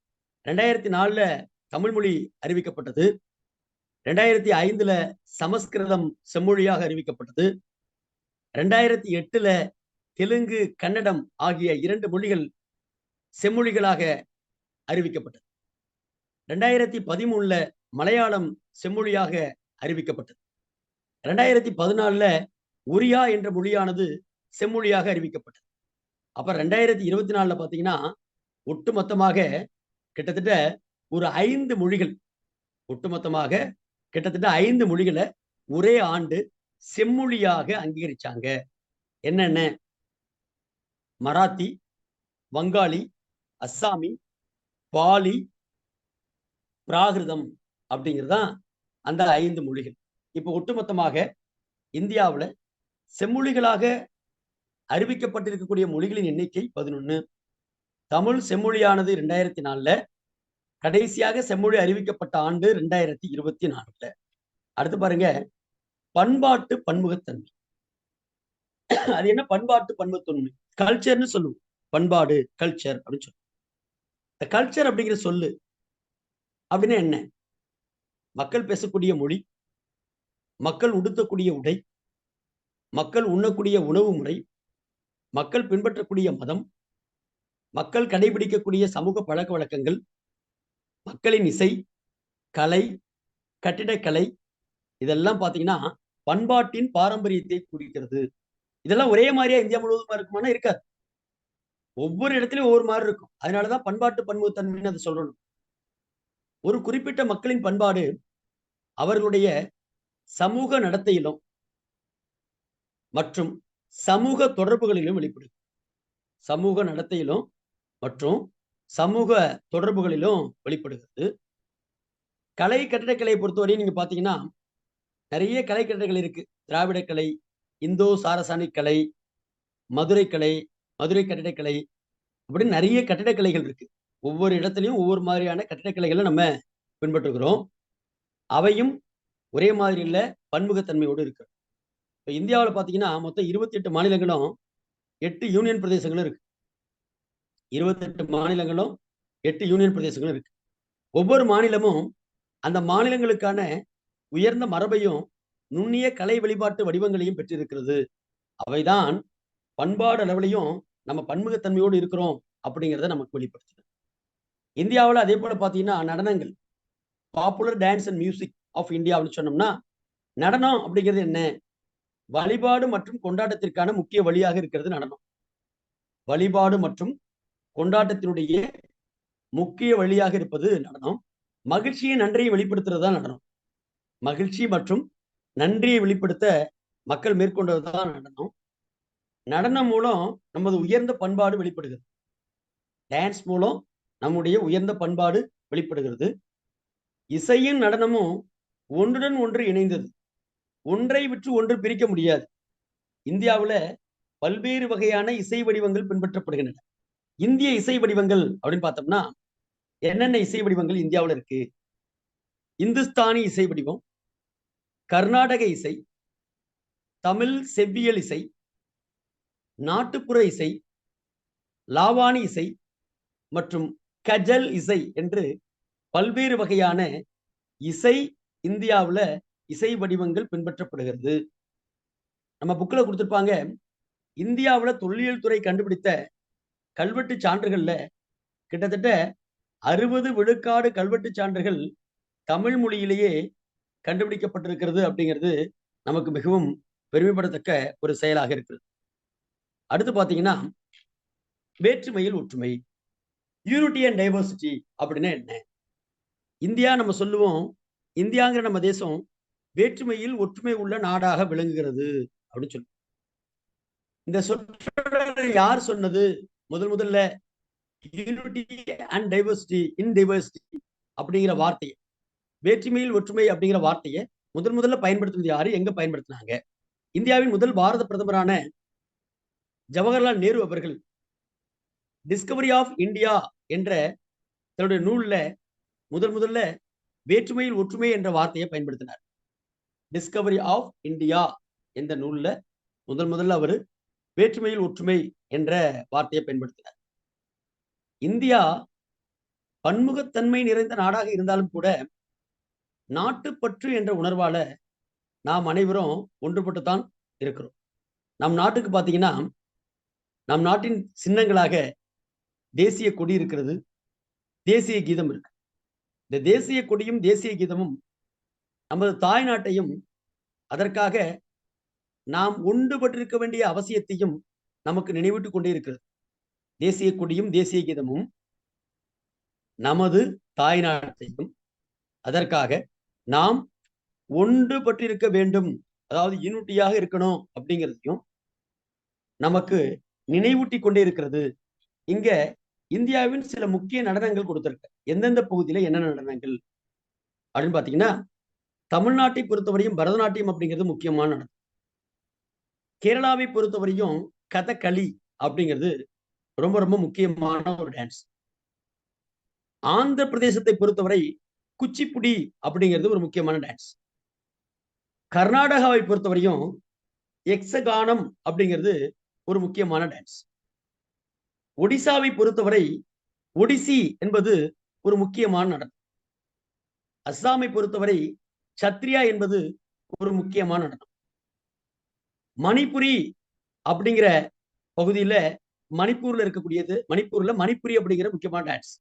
2004ல தமிழ் மொழி அறிவிக்கப்பட்டது. 2005ல சமஸ்கிருதம் செம்மொழியாக அறிவிக்கப்பட்டது. 2008ல தெலுங்கு, கன்னடம் ஆகிய 2 மொழிகள் செம்மொழிகளாக அறிவிக்கப்பட்டது. 2013ல மலையாளம் செம்மொழியாக அறிவிக்கப்பட்டது. 2014ல ஒரியா என்ற மொழியானது செம்மொழியாக அறிவிக்கப்பட்டது. அப்ப 2024ல பாத்தீங்கன்னா ஒட்டுமொத்தமாக கிட்டத்தட்ட ஒரு 5 மொழிகள், ஒட்டுமொத்தமாக கிட்டத்தட்ட 5 மொழிகளை ஒரே ஆண்டு செம்மொழியாக அங்கீகரிச்சாங்க. என்னென்ன? மராத்தி, வங்காளி, அஸ்ஸாமி, பாலி, பிராகிருதம் அப்படிங்கிறதுதான் அந்த 5 மொழிகள். இப்ப ஒட்டுமொத்தமாக இந்தியாவுல செம்மொழிகளாக அறிவிக்கப்பட்டிருக்கக்கூடிய மொழிகளின் எண்ணிக்கை 11. தமிழ் செம்மொழியானது 2004ல, கடைசியாக செம்மொழி அறிவிக்கப்பட்ட ஆண்டு 2024ல. அடுத்து பாருங்க, பண்பாட்டு பன்முகத்தன்மை. அது என்ன பண்பாட்டு பன்முகத்தன்மை? கல்ச்சர்னு சொல்லுவோம். பண்பாடு, கல்ச்சர் அப்படின்னு சொல்லுவோம். இந்த கல்ச்சர் அப்படிங்கிற சொல்லு அப்படின்னா என்ன? மக்கள் பேசக்கூடிய மொழி, மக்கள் உடுத்தக்கூடிய உடை, மக்கள் உண்ணக்கூடிய உணவு முறை, மக்கள் பின்பற்றக்கூடிய மதம், மக்கள் கடைபிடிக்கக்கூடிய சமூக பழக்க வழக்கங்கள், மக்களின் இசை, கலை, கட்டிடக்கலை, இதெல்லாம் பாத்தீங்கன்னா பண்பாட்டின் பாரம்பரியத்தை குறிக்கிறது. இதெல்லாம் ஒரே மாதிரியா இந்தியா முழுவதுமா இருக்குமானா இருக்காது. ஒவ்வொரு இடத்துலயும் ஒவ்வொரு மாதிரி இருக்கும். அதனாலதான் பண்பாட்டு பன்முகத்தன்மைன்னு அதை சொல்லணும். ஒரு குறிப்பிட்ட மக்களின் பண்பாடு அவர்களுடைய சமூக நடத்தையிலும் மற்றும் சமூக தொடர்புகளிலும் வெளிப்படும். சமூக நடத்தையிலும் மற்றும் சமூக தொடர்புகளிலும் வெளிப்படுகிறது. கலை கட்டிடக்கலையை பொறுத்தவரை நீங்க பாத்தீங்கன்னா நிறைய கலை கட்டிடங்கள் இருக்கு. திராவிட கலை, இந்தோ சாரசானிக் கலை, மதுரை கலை, மதுரை கட்டிடக்கலை, அப்படின்னு நிறைய கட்டிடக்கலைகள் இருக்கு. ஒவ்வொரு இடத்துலையும் ஒவ்வொரு மாதிரியான கட்டிடக்கலைகளை நம்ம பின்பற்றுகிறோம். அவையும் ஒரே மாதிரி இல்ல, பன்முகத்தன்மையோடு இருக்கு. இப்ப இந்தியாவில் பாத்தீங்கன்னா மொத்தம் 28 மாநிலங்களும் 8 யூனியன் பிரதேசங்களும் இருக்கு. 28 மாநிலங்களும் 8 யூனியன் பிரதேசங்களும் இருக்கு. ஒவ்வொரு மாநிலமும் அந்த மாநிலங்களுக்கான உயர்ந்த மரபையும் நுண்ணிய கலை வழிபாட்டு வடிவங்களையும் பெற்றிருக்கிறது. அவைதான் பண்பாடு அளவிலையும் நம்ம பன்முகத்தன்மையோடு இருக்கிறோம் அப்படிங்கிறத நமக்கு வெளிப்படுத்துது. இந்தியாவில் அதே போல பாத்தீங்கன்னா நடனங்கள், popular dance and music of India அப்படின்னு சொன்னோம்னா, நடனம் அப்படிங்கிறது என்ன? வழிபாடு மற்றும் கொண்டாட்டத்திற்கான முக்கிய வழியாக இருக்கிறது நடனம். வழிபாடு மற்றும் கொண்டாட்டத்தினுடைய முக்கிய வழியாக இருப்பது நடனம். மகிழ்ச்சியை, நன்றியை வெளிப்படுத்துறது தான் நடனம். மகிழ்ச்சி மற்றும் நன்றியை வெளிப்படுத்த மக்கள் மேற்கொண்டதுதான் நடனம். நடனம் மூலம் நமது உயர்ந்த பண்பாடு வெளிப்படுகிறது. டான்ஸ் மூலம் நம்முடைய உயர்ந்த பண்பாடு வெளிப்படுகிறது. இசையும் நடனமும் ஒன்றுடன் ஒன்று இணைந்தது. ஒன்றை விட்டு ஒன்று பிரிக்க முடியாது. இந்தியாவுல பல்வேறு வகையான இசை வடிவங்கள் பின்பற்றப்படுகின்றன. இந்திய இசை வடிவங்கள் அப்படின்னு பார்த்தோம்னா என்னென்ன இசை வடிவங்கள் இந்தியாவுல இருக்கு இந்துஸ்தானி இசை வடிவம், கர்நாடக இசை, தமிழ் செவ்வியல் இசை, நாட்டுப்புற இசை, லாவாணி இசை மற்றும் கஜல் இசை என்று பல்வேறு வகையான இசை இந்தியாவுல இசை வடிவங்கள் பின்பற்றப்படுகிறது. நம்ம புக்ல கொடுத்திருப்பாங்க, இந்தியாவுல தொல்லியல் துறை கண்டுபிடித்த கல்வெட்டு சான்றுகள்ல கிட்டத்தட்ட 60 விழுக்காடு கல்வெட்டு சான்றுகள் தமிழ் மொழியிலேயே கண்டுபிடிக்கப்பட்டிருக்கிறது அப்படிங்கிறது நமக்கு மிகவும் பெருமைப்படத்தக்க ஒரு செயலாக இருக்கிறது. அடுத்து பாத்தீங்கன்னா, வேற்றுமையில் ஒற்றுமை, யூனிட்டி அண்ட் டைவர்சிட்டி அப்படின்னா என்ன? இந்தியா நம்ம சொல்லுவோம், இந்தியாங்கிற நம்ம தேசம் வேற்றுமையில் ஒற்றுமை உள்ள நாடாக விளங்குகிறது அப்படின்னு சொல்லுவோம். இந்த சொற்றொடரை யார் சொன்னது? முதல்ல unity and diversity, in diversity அப்படிங்கிற வார்த்தையை, வேற்றுமையில் ஒற்றுமை அப்படிங்கிற வார்த்தையை முதல்ல பயன்படுத்துவது யாரு, எங்க பயன்படுத்தினாங்க? இந்தியாவின் முதல் பாரத பிரதமரான ஜவஹர்லால் நேரு அவர்கள் டிஸ்கவரி ஆஃப் இந்தியா என்ற தன்னுடைய நூல்ல முதல்ல வேற்றுமையில் ஒற்றுமை என்ற வார்த்தையை பயன்படுத்தினார். டிஸ்கவரி ஆஃப் இந்தியா என்ற நூல்ல முதல்ல அவரு வேற்றுமையில் ஒற்றுமை என்ற வார்த்தையை பயன்படுத்தினார். இந்தியா பன்முகத்தன்மை நிறைந்த நாடாக இருந்தாலும் கூட நாட்டுப்பற்று என்ற உணர்வால நாம் அனைவரும் ஒன்றுபட்டுத்தான் இருக்கிறோம். நம் நாட்டுக்கு பாத்தீங்கன்னா, நம் நாட்டின் சின்னங்களாக தேசிய கொடி இருக்கிறது, தேசிய கீதம் இருக்கு. இந்த தேசிய கொடியும் தேசிய கீதமும் நமது தாய் நாட்டையும், அதற்காக நாம் ஒன்றுபட்டிருக்க வேண்டிய அவசியத்தையும் நமக்கு நினைவூட்டிக் கொண்டே இருக்கிறது. தேசிய கொடியும் தேசிய கீதமும் நமது தாய் நாட்டையும், அதற்காக நாம் ஒன்றுபட்டிருக்க வேண்டும், அதாவது யூனிட்டியாக இருக்கணும் அப்படிங்கிறதையும் நமக்கு நினைவூட்டி கொண்டே இருக்கிறது. இங்க இந்தியாவின் சில முக்கிய நடனங்கள் கொடுத்திருக்கு. எந்தெந்த பகுதியில என்ன நடனங்கள் அப்படின்னு பாத்தீங்கன்னா, தமிழ்நாட்டை பொறுத்தவரையும் பரதநாட்டியம் அப்படிங்கிறது முக்கியமான நடனம். கேரளாவை பொறுத்தவரையும் கதகளி அப்படிங்கிறது ரொம்ப முக்கியமான ஒரு டான்ஸ். ஆந்திர பிரதேசத்தை பொறுத்தவரை குச்சிப்புடி அப்படிங்கிறது ஒரு முக்கியமான டான்ஸ். கர்நாடகாவை பொறுத்தவரையும் யக்ஷகானம் அப்படிங்கிறது ஒரு முக்கியமான டான்ஸ். ஒடிசாவை பொறுத்தவரை ஒடிசி என்பது ஒரு முக்கியமான நடனம். அஸ்ஸாமை பொறுத்தவரை சத்ரியா என்பது ஒரு முக்கியமான நடனம். மணிப்புரி அப்படிங்கிற பகுதியில மணிப்பூர்ல இருக்கக்கூடியது, மணிப்பூர்ல மணிப்புரி அப்படிங்கிற முக்கியமான டான்ஸ்.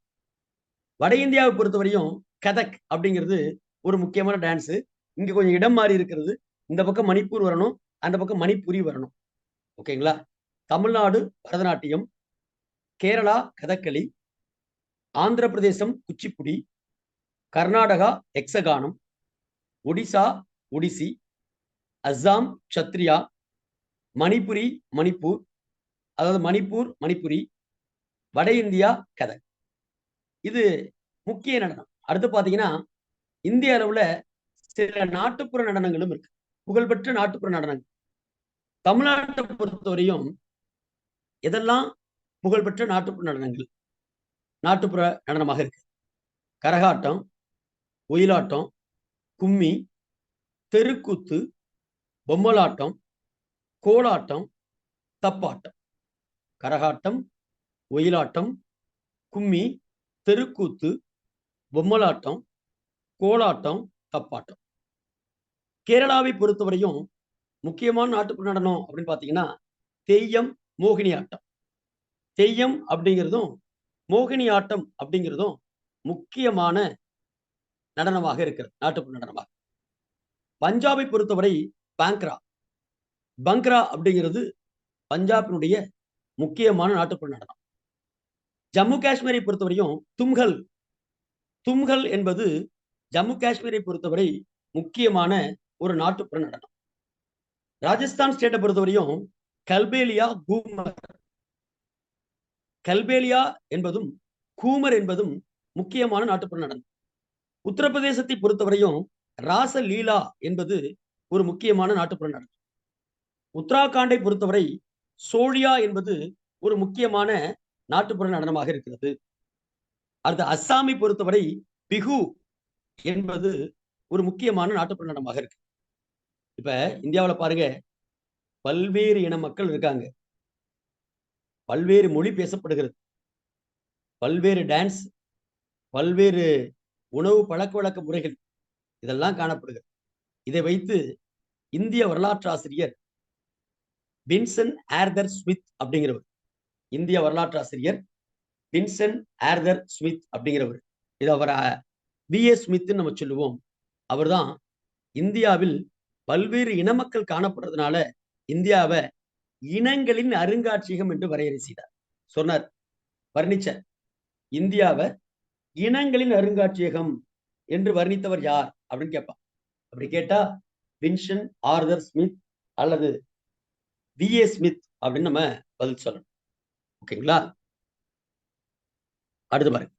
வட இந்தியாவை பொறுத்தவரையும் கதக் அப்படிங்கிறது ஒரு முக்கியமான டான்ஸ். இங்க கொஞ்சம் இடம் மாறி இருக்கிறது. இந்த பக்கம் மணிப்பூர் வரணும், அந்த பக்கம் மணிப்புரி வரணும். ஓகேங்களா? தமிழ்நாடு பரதநாட்டியம், கேரளா கதகளி, ஆந்திர பிரதேசம் குச்சிப்புடி, கர்நாடகா யக்ஷகானம், ஒடிசா ஒடிசி, அஸ்ஸாம் சத்ரியா, மணிப்புரி மணிப்பூர், அதாவது மணிப்பூர் மணிப்புரி, வட இந்தியா கதக். இது முக்கிய நடனம். அடுத்து பாத்தீங்கன்னா, இந்திய அளவுல சில நாட்டுப்புற நடனங்களும் இருக்கு, புகழ்பெற்ற நாட்டுப்புற நடனங்கள். தமிழ்நாட்டை பொறுத்தவரையும் எதெல்லாம் புகழ்பெற்ற நாட்டுப்புற நடனங்கள், நாட்டுப்புற நடனமாக இருக்கு? கரகாட்டம், ஒயிலாட்டம், கும்மி, தெருக்கூத்து, பொம்மலாட்டம், கோலாட்டம், தப்பாட்டம். கரகாட்டம், ஒயிலாட்டம், கும்மி, தெருக்கூத்து, பொம்மலாட்டம், கோலாட்டம், தப்பாட்டம். கேரளாவை பொறுத்தவரையும் முக்கியமான நாட்டுப்புற நடனம் அப்படின்னு பாத்தீங்கன்னா, தெய்யம், மோகினி ஆட்டம். தெய்யம் அப்படிங்கிறதும் மோகினி ஆட்டம் அப்படிங்கிறதும் முக்கியமான நடனமாக இருக்கிறது, நாட்டுப்புற நடனமாக. பஞ்சாபை பொறுத்தவரை பாங்க்ரா, பங்க்ரா அப்படிங்கிறது பஞ்சாபினுடைய முக்கியமான நாட்டுப்புற நடனம். ஜம்மு காஷ்மீரை பொறுத்தவரையும் தும்கல், தும்கல் என்பது ஜம்மு காஷ்மீரை பொறுத்தவரை முக்கியமான ஒரு நாட்டுப்புற நடனம். ராஜஸ்தான் ஸ்டேட்டை பொறுத்தவரையும் கல்பேலியா, கூமர். கல்பேலியா என்பதும் கூமர் என்பதும் முக்கியமான நாட்டுப்புற நடனம். உத்தரப்பிரதேசத்தை பொறுத்தவரையும் ராச லீலா என்பது ஒரு முக்கியமான நாட்டுப்புற நடனம். உத்தராகண்டை பொறுத்தவரை சோழியா என்பது ஒரு முக்கியமான நாட்டுப்புற நடனமாக இருக்கிறது. அடுத்து அஸ்ஸாமை பொறுத்தவரை பிஹு என்பது ஒரு முக்கியமான நாட்டுப்புற நடனமாக இருக்கு. இப்ப இந்தியாவுல பாருங்க, பல்வேறு இன மக்கள் இருக்காங்க. பல்வேறு மொழி பேசப்படுகிறது. பல்வேறு டான்ஸ், பல்வேறு உணவு பழக்கவழக்க முறைகள் இதெல்லாம் காணப்படுகிறது. இதை வைத்து இந்திய வரலாற்று ஆசிரியர் வின்சென்ட் ஆர்தர் ஸ்மித் அப்படிங்கிறவர், இந்திய வரலாற்று ஆசிரியர் வின்சென்ட் ஆர்தர் ஸ்மித் அப்படிங்கிறவர், இது அவரை B.A. ஸ்மித்ன்னு நம்ம சொல்லுவோம். அவர்தான் இந்தியாவில் பல்வேறு இன மக்கள் காணப்படுறதுனால இந்தியாவை இனங்களின் அருங்காட்சியகம் என்று வரையறை செய்தார். சொன்னார், வர்ணிச்சார். இந்தியாவை இனங்களின் அருங்காட்சியகம் என்று வர்ணித்தவர் யார் அப்படின்னு கேட்பான். அப்படி கேட்டா வின்சென்ட் ஆர்தர் ஸ்மித் அல்லது B.A. ஸ்மித் அப்படின்னு நம்ம பதில் சொல்லணும். ஓகேங்களா? அடுத்து பாருங்க,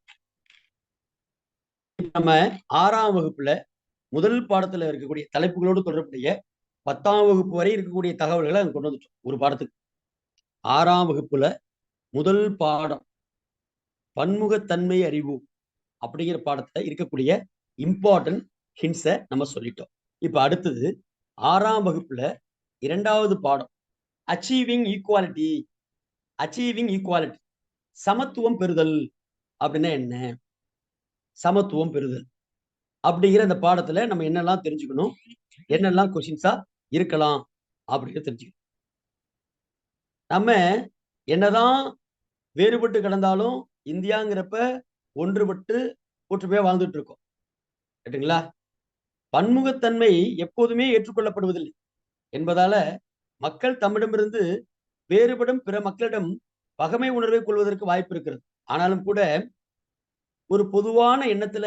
நம்ம 6ஆம் வகுப்புல முதல் பாடத்துல இருக்கக்கூடிய தலைப்புகளோடு தொடர்புடைய 10ஆம் வகுப்பு வரை இருக்கக்கூடிய தகவல்களை அங்க கொண்டு வந்துட்டோம். ஒரு பாடத்துக்கு 6ஆம் வகுப்புல முதல் பாடம் பன்முகத்தன்மை அறிவு அப்படிங்கிற பாடத்துல இருக்கக்கூடிய இம்பார்ட்டன்ட் ஹிண்ட்ஸை நம்ம சொல்லிட்டோம். இப்ப அடுத்தது 6ஆம் வகுப்புல 2வது பாடம் அச்சீவிங் ஈக்குவாலிட்டி. அச்சீவிங் ஈக்குவாலிட்டி, சமத்துவம் பெறுதல் அப்படின்னா என்ன? சமத்துவம் பெறுதல் அப்படிங்கிற இந்த பாடத்துல நம்ம என்னெல்லாம் தெரிஞ்சுக்கணும், என்னெல்லாம் கொஸ்டின்ஸா இருக்கலாம் அப்படின்னு தெரிஞ்சுக்கணும். நம்ம என்னதான் வேறுபட்டு கிடந்தாலும் இந்தியாங்கிறப்ப ஒன்றுபட்டு ஒற்றுமையா வாழ்ந்துட்டு இருக்கோம். கேட்டுங்களா? பன்முகத்தன்மை எப்போதுமே ஏற்றுக்கொள்ளப்படுவதில்லை என்பதால மக்கள் தம்மிடமிருந்து வேறுபடும் பிற மக்களிடம் பகைமை உணர்வை கொள்வதற்கு வாய்ப்பு இருக்கிறது. ஆனாலும் கூட ஒரு பொதுவான எண்ணத்துல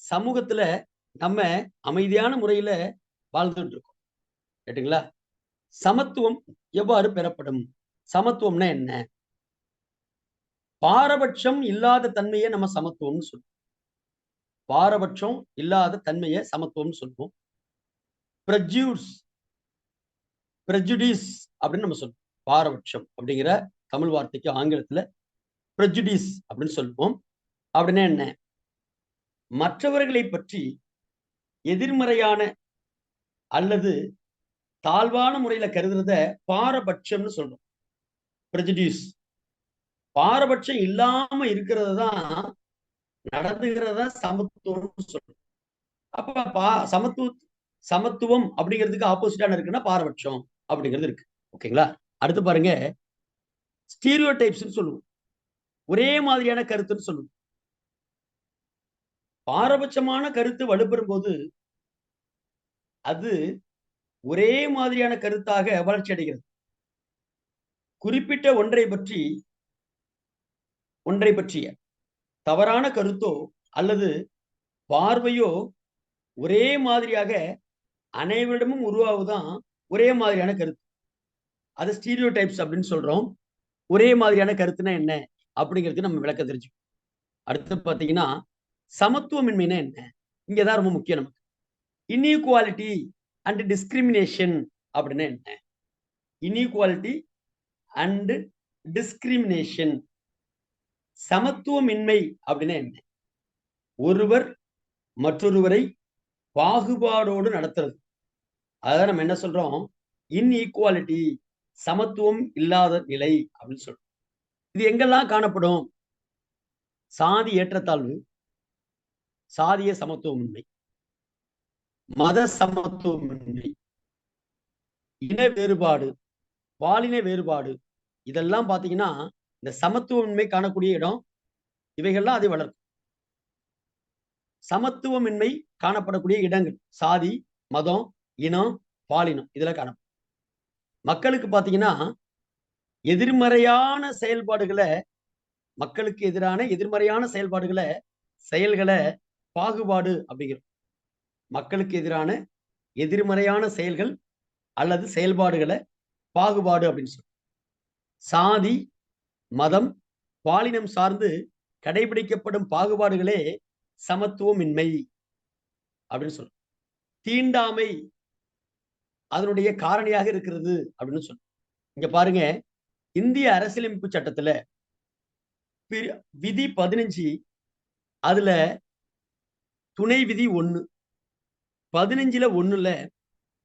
சமூகத்துல நம்ம அமைதியான முறையில வாழ்ந்துட்டு இருக்கோம். கேட்டுங்களா? சமத்துவம் எவ்வாறு பெறப்படும்? சமத்துவம்னா என்ன? பாரபட்சம் இல்லாத தன்மையை நம்ம சமத்துவம்னு சொல்லுவோம். பாரபட்சம் இல்லாத தன்மையை சமத்துவம் சொல்லுவோம். பிரஜுடிஸ் அப்படின்னு நம்ம சொல்லுவோம். பாரபட்சம் அப்படிங்கிற தமிழ் வார்த்தைக்கு ஆங்கிலத்துல பிரஜுடிஸ் அப்படின்னு சொல்லுவோம். அப்படின்னா என்ன? மற்றவர்களை பற்றி எதிர்மறையான அல்லது தாழ்வான முறையில கருதுறத பாரபட்சம்னு சொல்றோம். பிரஜுடிஸ். பாரபட்சம் இல்லாம இருக்கிறது தான் நடந்துகிறதா சமத்துவம்னு சொல்றோம். அப்ப சமத்துவம் அப்படிங்கிறதுக்கு ஆப்போசிட்டான இருக்குன்னா பாரபட்சம் அப்படிங்கிறது இருக்கு. ஓகேங்களா? அடுத்து பாருங்க, ஸ்டீரியோ டைப்ஸ் சொல்லுவோம். ஒரே மாதிரியான கருத்துன்னு சொல்லுவோம். பாரபட்சமான கருத்து வலுப்பெறும் போது அது ஒரே மாதிரியான கருத்தாக வளர்ச்சி அடைகிறது. குறிப்பிட்ட ஒன்றை பற்றிய தவறான கருத்தோ அல்லது பார்வையோ ஒரே மாதிரியாக அனைவரிடமும் உருவாவதுதான் ஒரே மாதிரியான கருத்து. அது ஸ்டீரியோ டைப்ஸ் அப்படின்னு சொல்றோம். ஒரே மாதிரியான கருத்துனா என்ன அப்படிங்கிறது நம்ம விளக்க தெரிஞ்சுக்கணும். அடுத்து பாத்தீங்கன்னா, சமத்துவமின்மைனா என்ன? இங்கதான் ரொம்ப முக்கியம் நமக்கு. இன்இக்வாலிட்டி அண்ட் டிஸ்கிரிமினேஷன் அப்படின்னா என்ன? இன்இக்வாலிட்டி அண்ட் டிஸ்கிரிமினேஷன், சமத்துவமின்மை அப்படின்னா என்ன? ஒருவர் மற்றொருவரை பாகுபாடோடு நடத்துறது. அதான் நம்ம என்ன சொல்றோம்? இன்இக்வாலிட்டி, சமத்துவம் இல்லாத நிலை அப்படின்னு சொல்றோம். இது எங்கெல்லாம் காணப்படும்? சாதி ஏற்றத்தாழ்வு, சாதிய சமத்துவமின்மை, மத சமத்துவமின்மை, இன வேறுபாடு, பாலின வேறுபாடு, இதெல்லாம் பாத்தீங்கன்னா இந்த சமத்துவமின்மை காணக்கூடிய இடம். இவைகள்லாம் அதை வளர்க்கும். சமத்துவமின்மை காணப்படக்கூடிய இடங்கள் சாதி, மதம், இனம், பாலினம் இதுல காணப்படும். மக்களுக்கு பாத்தீங்கன்னா எதிர்மறையான செயல்பாடுகளை, மக்களுக்கு எதிரான எதிர்மறையான செயல்களை பாகுபாடு அப்படிங்கிறோம். மக்களுக்கு எதிரான எதிர்மறையான செயல்கள் அல்லது செயல்பாடுகளை பாகுபாடு அப்படின்னு சொல்றோம். சாதி, மதம், பாலினம் சார்ந்து கடைபிடிக்கப்படும் பாகுபாடுகளே சமத்துவமின்மை அப்படின்னு சொல்றோம். தீண்டாமை அதனுடைய காரணியாக இருக்கிறது அப்படின்னு சொல்றோம். இங்க பாருங்க, இந்திய அரசியலமைப்பு சட்டத்துல விதி 15 அதுல துணை விதி 1 15ல 1ல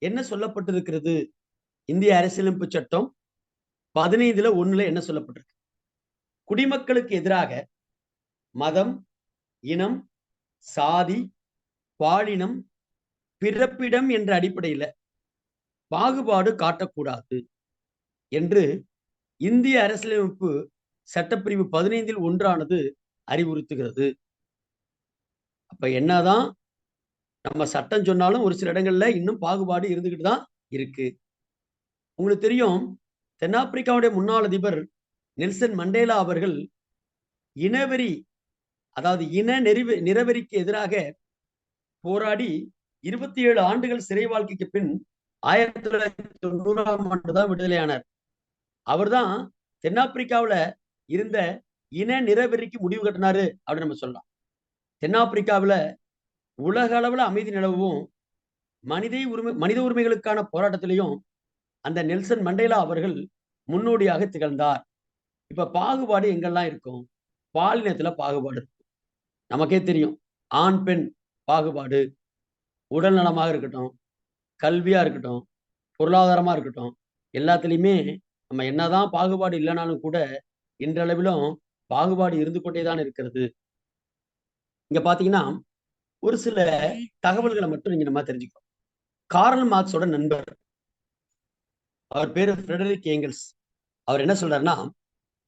என்ன சொல்லப்பட்டிருக்கிறது? இந்திய அரசியலமைப்பு சட்டம் 15ல 1ல என்ன சொல்லப்பட்டிருக்கு? குடிமக்களுக்கு எதிராக மதம், இனம், சாதி, பாலினம், பிறப்பிடம் என்ற அடிப்படையில பாகுபாடு காட்டக்கூடாது என்று இந்திய அரசியலமைப்பு சட்டப்பிரிவு 15ல் 1 அறிவுறுத்துகிறது. அப்ப என்னதான் நம்ம சட்டம் சொன்னாலும் ஒரு சில இடங்கள்ல இன்னும் பாகுபாடு இருந்துகிட்டு தான் இருக்கு. உங்களுக்கு தெரியும், தென்னாப்பிரிக்காவுடைய முன்னாள் அதிபர் நெல்சன் மண்டேலா அவர்கள் இனவெறி, அதாவது நிறவெறிக்கு எதிராக போராடி 27 ஆண்டுகள் சிறை வாழ்க்கைக்கு பின் 1990ஆம் ஆண்டு தான் விடுதலையானார். அவர்தான் தென்னாப்பிரிக்காவுல இருந்த இன நிறவெறிக்கு முடிவு கட்டினாரு அப்படின்னு நம்ம சொல்லலாம். தென்னாப்பிரிக்காவுல உலக அளவுல அமைதி நிலவும் மனித உரிமைகளுக்கான போராட்டத்திலையும் அந்த நெல்சன் மண்டேலா அவர்கள் முன்னோடியாக திகழ்ந்தார். இப்ப பாகுபாடு எங்கெல்லாம் இருக்கும்? பாலினத்துல பாகுபாடு. நமக்கே தெரியும், ஆண் பெண் பாகுபாடு, உடல் நலமாக இருக்கட்டும், கல்வியா இருக்கட்டும், பொருளாதாரமா இருக்கட்டும், எல்லாத்துலயுமே நம்ம என்னதான் பாகுபாடு இல்லைனாலும் கூட இன்றளவிலும் பாகுபாடு இருந்து கொண்டேதான் இருக்கிறது. இங்க பாத்தீங்கன்னா ஒரு சில தகவல்களை மட்டும் நீங்க நம்ம தெரிஞ்சுக்கணும். கார்ல் மார்க்ஸோட நண்பர், அவர் பேரு ஃபிரெடரிக் ஏங்கல்ஸ். அவர் என்ன சொல்றாருன்னா,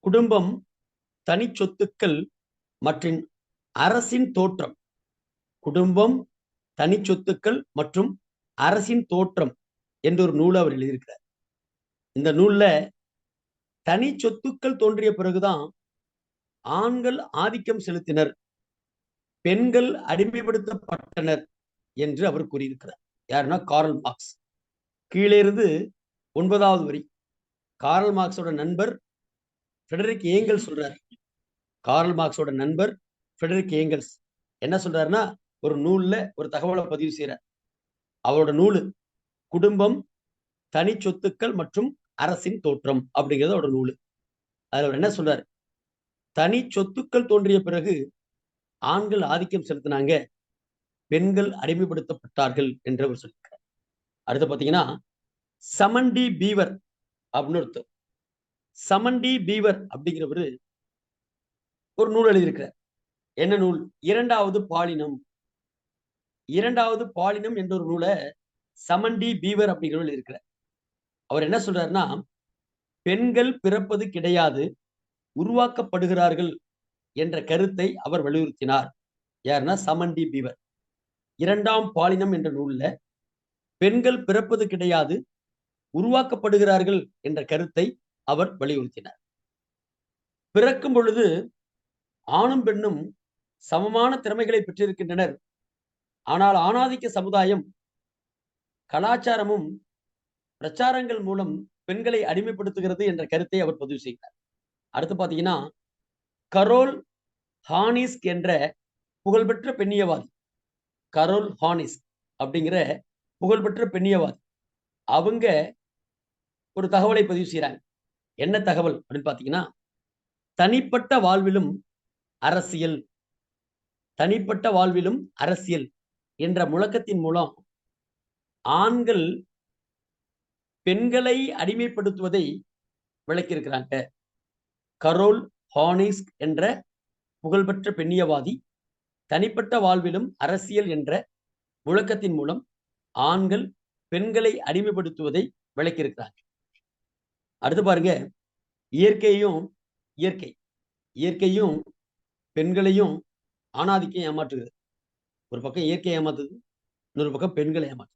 குடும்பம், தனி சொத்துக்கள் மற்றும் அரசின் தோற்றம். குடும்பம், தனி சொத்துக்கள் மற்றும் அரசின் தோற்றம் என்ற ஒரு நூலை அவர் எழுதியிருக்கிறார். இந்த நூல்ல தனி சொத்துக்கள் தோன்றிய பிறகுதான் ஆண்கள் ஆதிக்கம் செலுத்தினர், பெண்கள் அடிமைப்படுத்தப்பட்டனர் என்று அவர் கூறியிருக்கிறார். யாருன்னா கார்ல் மார்க்ஸ். கீழே இருந்து 9வது வரி. கார்ல் மார்க்ஸோட நண்பர் ஃபிரெடரிக் ஏங்கல்ஸ் சொல்றாரு. கார்ல் மார்க்ஸோட நண்பர் ஃபிரெடரிக் ஏங்கல்ஸ் என்ன சொல்றாருன்னா, ஒரு நூல்ல ஒரு தகவலை பதிவு செய்யறார். அவரோட நூலு குடும்பம், தனி சொத்துக்கள் மற்றும் அரசின் தோற்றம் அப்படிங்கிறது அவரோட நூலு. அதுல அவர் என்ன சொல்றாரு? தனி சொத்துக்கள் தோன்றிய பிறகு ஆண்கள் ஆதிக்கம் செலுத்தினாங்க, பெண்கள் அடிமைப்படுத்தப்பட்டார்கள் என்று அவர் சொல்லியிருக்கிறார். அடுத்து பாத்தீங்கன்னா, சமன் டி பீவர் அப்படின்னு ஒருத்தர். சமன் டி பீவர் அப்படிங்கிறவரு ஒரு நூல் எழுதியிருக்கிறார். என்ன நூல்? இரண்டாவது பாலினம். இரண்டாவது பாலினம் என்ற ஒரு நூலை சமன் டி பீவர் அப்படிங்கிறவர் எழுதியிருக்கிறார். அவர் என்ன சொல்றாருன்னா, பெண்கள் பிறப்பது கிடையாது, உருவாக்கப்படுகிறார்கள் என்ற கருத்தை அவர் வலியுறுத்தினார். யாருன்னா சமன் டி பீவர். இரண்டாம் பாலினம் என்ற நூல்ல பெண்கள் பிறப்பது கிடையாது, உருவாக்கப்படுகிறார்கள் என்ற கருத்தை அவர் வலியுறுத்தினார். பிறக்கும் பொழுது ஆணும் பெண்ணும் சமமான திறமைகளை பெற்றிருக்கின்றனர். ஆனால் ஆணாதிக்க சமுதாயம் கலாச்சாரமும் பிரச்சாரங்கள் மூலம் பெண்களை அடிமைப்படுத்துகிறது என்ற கருத்தை அவர் பதிவு செய்கிறார். அடுத்து பாத்தீங்கன்னா, கரோல் ஹானிஸ்க் என்ற புகழ்பெற்ற பெண்ணியவாதி, கரோல் ஹானிஸ்க் அப்படிங்கிற புகழ்பெற்ற பெண்ணியவாதி, அவங்க ஒரு தகவலை பதிவு செய்யறாங்க. என்ன தகவல் அப்படின்னு பாத்தீங்கன்னா, தனிப்பட்ட வாழ்விலும் அரசியல், தனிப்பட்ட வாழ்விலும் அரசியல் என்ற முழக்கத்தின் மூலம் ஆண்கள் பெண்களை அடிமைப்படுத்துவதை விளக்கியிருக்கிறாங்க. கரோல் ஹானிஸ்க் என்ற புகழ்பெற்ற பெண்ணியவாதி தனிப்பட்ட வாழ்விலும் அரசியல் என்ற முழக்கத்தின் மூலம் ஆண்கள் பெண்களை அடிமைப்படுத்துவதை விளக்கியிருக்கிறாங்க. அடுத்து பாருங்க, இயற்கையும் பெண்களையும் ஆணாதிக்கம் ஏமாற்றுகிறது. ஒரு பக்கம் இயற்கை ஏமாத்துது, இன்னொரு பக்கம் பெண்களை ஏமாற்றுது.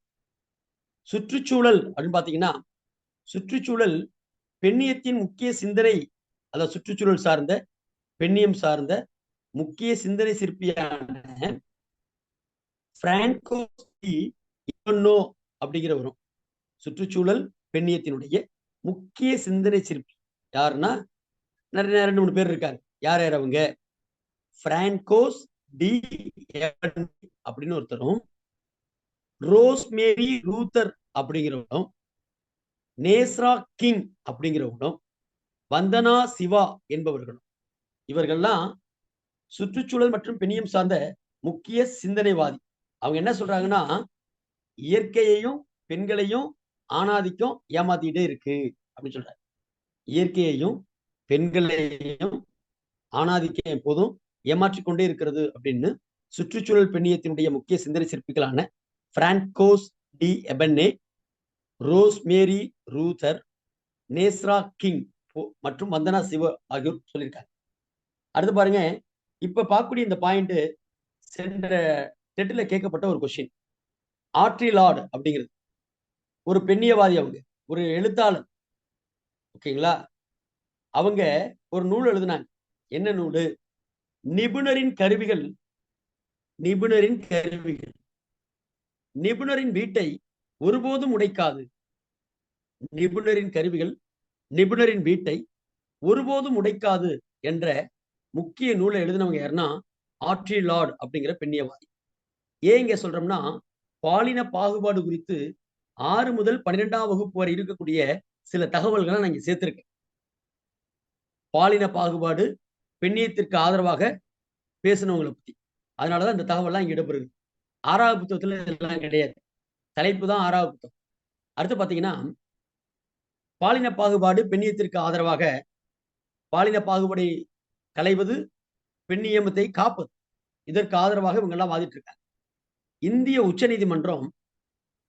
சுற்றுச்சூழல் அப்படின்னு பாத்தீங்கன்னா, சுற்றுச்சூழல் பெண்ணியத்தின் முக்கிய சிந்தனை, அதாவது சுற்றுச்சூழல் சார்ந்த பெண்ணியம் சார்ந்த முக்கிய சிந்தனை சிற்பியான பிரான்கோஸ் டி இவன்னோ அப்படிங்கிறவரும் சுற்றுச்சூழல் பெண்ணியத்தினுடைய முக்கிய சிந்தனை சிற்பி. யாருன்னா நிறைய 2-3 பேர் இருக்காங்க. யார் யார் அவங்க? பிரான்கோஸ் டி அப்படின்னு ஒருத்தரும், ரோஸ்மேரி ரூத்தர் அப்படிங்கிறவரும், நேஸ்ரா கிங் அப்படிங்கிறவங்களும், வந்தனா சிவா என்பவர்களும். இவர்கள்லாம் சுற்றுச்சூழல் மற்றும் பெண்ணியம் சார்ந்த முக்கிய சிந்தனைவாதி. அவங்க என்ன சொல்றாங்கன்னா, இயற்கையையும் பெண்களையும் ஆணாதிக்கம் ஏமாத்திட்டே இருக்கு அப்படின்னு சொல்றாரு. இயற்கையையும் பெண்களையும் ஆணாதிக்கம் எப்போதும் ஏமாற்றிக் கொண்டே இருக்கிறது அப்படின்னு சுற்றுச்சூழல் பெண்ணியத்தினுடைய முக்கிய சிந்தனை சிற்பிகளான பிரான்கோஸ் டி எபென்னே, ரோஸ்மேரி ரூதர், நேஸ்ரா கிங் மற்றும் வந்தனா சிவ ஆகியோர் சொல்லியிருக்காங்க. அடுத்து பாருங்க, இப்ப பார்க்கக்கூடிய இந்த பாயிண்ட் சென்ற டெட்ல கேட்கப்பட்ட ஒரு கொஸ்டின். ஆட்ரி லார்ட் அப்படிங்கிறது ஒரு பெண்ணியவாதி, அவங்க ஒரு எழுத்தாளர். ஓகேங்களா? அவங்க ஒரு நூல் எழுதினாங்க. என்ன நூலு? நிபுணரின் கருவிகள். நிபுணரின் கருவிகள் நிபுணரின் வீட்டை ஒருபோதும் உடைக்காது. நிபுணரின் கருவிகள் நிபுணரின் வீட்டை ஒருபோதும் உடைக்காது என்ற முக்கிய நூலை எழுதினவங்க யாருன்னா ஆட்ரி லார்ட் அப்படிங்கிற பெண்ணியவாதி. ஏன் இங்க சொல்றோம்னா, பாலின பாகுபாடு குறித்து 6 முதல் 12ஆம் வகுப்பு வரை இருக்கக்கூடிய சில தகவல்களை நான் இங்க சேர்த்திருக்கேன். பாலின பாகுபாடு, பெண்ணியத்திற்கு ஆதரவாக பேசினவங்களை பத்தி. அதனாலதான் இந்த தகவல்லாம் இங்க இடம்பெறுது. 6வது புத்தகத்துல இதெல்லாம் கிடையாது. தலைப்பு தான் 6வது புத்தகம். அடுத்து பாத்தீங்கன்னா, பாலின பாகுபாடு பெண்ணியத்திற்கு ஆதரவாக, பாலின பாகுபாடை களைவது பெண்ணியமத்தை காப்பது, இதற்கு ஆதரவாக இவங்க எல்லாம் வாதிட்டு இருக்காங்க. இந்திய உச்சநீதிமன்றம்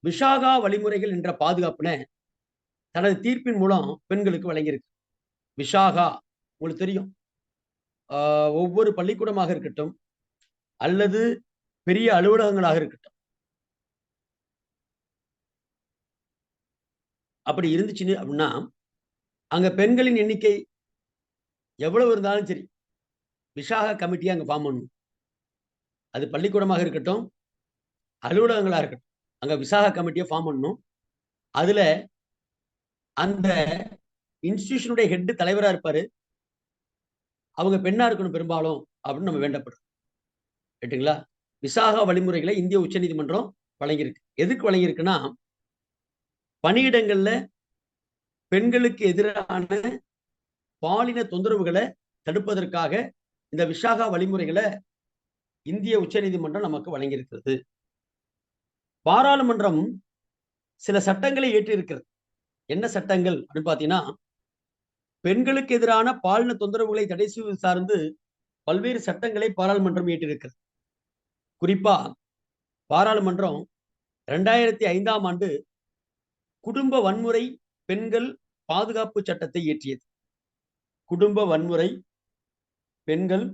விஷாகா வழிமுறைகள் என்ற பாதுகாப்பினை தனது தீர்ப்பின் மூலம் பெண்களுக்கு வழங்கியிருக்கு. விஷாகா உங்களுக்கு தெரியும். ஒவ்வொரு பள்ளிக்கூடமாக இருக்கட்டும் அல்லது பெரிய அலுவலகங்களாக இருக்கட்டும், அப்படி இருந்துச்சுன்னு அப்படின்னா, அங்க பெண்களின் எண்ணிக்கை எவ்வளவு இருந்தாலும் சரி, விஷாகா கமிட்டியை அங்க ஃபார்ம் பண்ணணும். அது பள்ளிக்கூடமாக இருக்கட்டும், அலுவலகங்களா இருக்கட்டும், அங்க விசாகா கமிட்டியை ஃபார்ம் பண்ணணும். அதுல அந்த இன்ஸ்டிடியூஷனுடைய ஹெட் தலைவரா இருப்பாரு. அவங்க பெண்ணா இருக்கணும் பெரும்பாலும் அப்படின்னு நம்ம வேண்டப்படுறோம். ரைட்டுங்களா? விசாகா வழிமுறைகளை இந்திய உச்சநீதிமன்றம் வழங்கியிருக்கு. எதுக்கு வழங்கியிருக்குன்னா, பணியிடங்கள்ல பெண்களுக்கு எதிரான பாலின தொந்தரவுகளை தடுப்பதற்காக இந்த விசாகா வழிமுறைகளை இந்திய உச்சநீதிமன்றம் நமக்கு வழங்கியிருக்கிறது. பாராளுமன்றம் சில சட்டங்களை ஏற்றிருக்கிறது. என்ன சட்டங்கள் அப்படின்னு பாத்தீங்கன்னா, பெண்களுக்கு எதிரான பாலின தொந்தரவுகளை தடை செய்வது சார்ந்து பல்வேறு சட்டங்களை பாராளுமன்றம் இயற்றியிருக்கிறது. குறிப்பா பாராளுமன்றம் 2005ஆம் ஆண்டு குடும்ப வன்முறை பெண்கள் பாதுகாப்பு சட்டத்தை இயற்றியது. குடும்ப வன்முறை பெண்கள்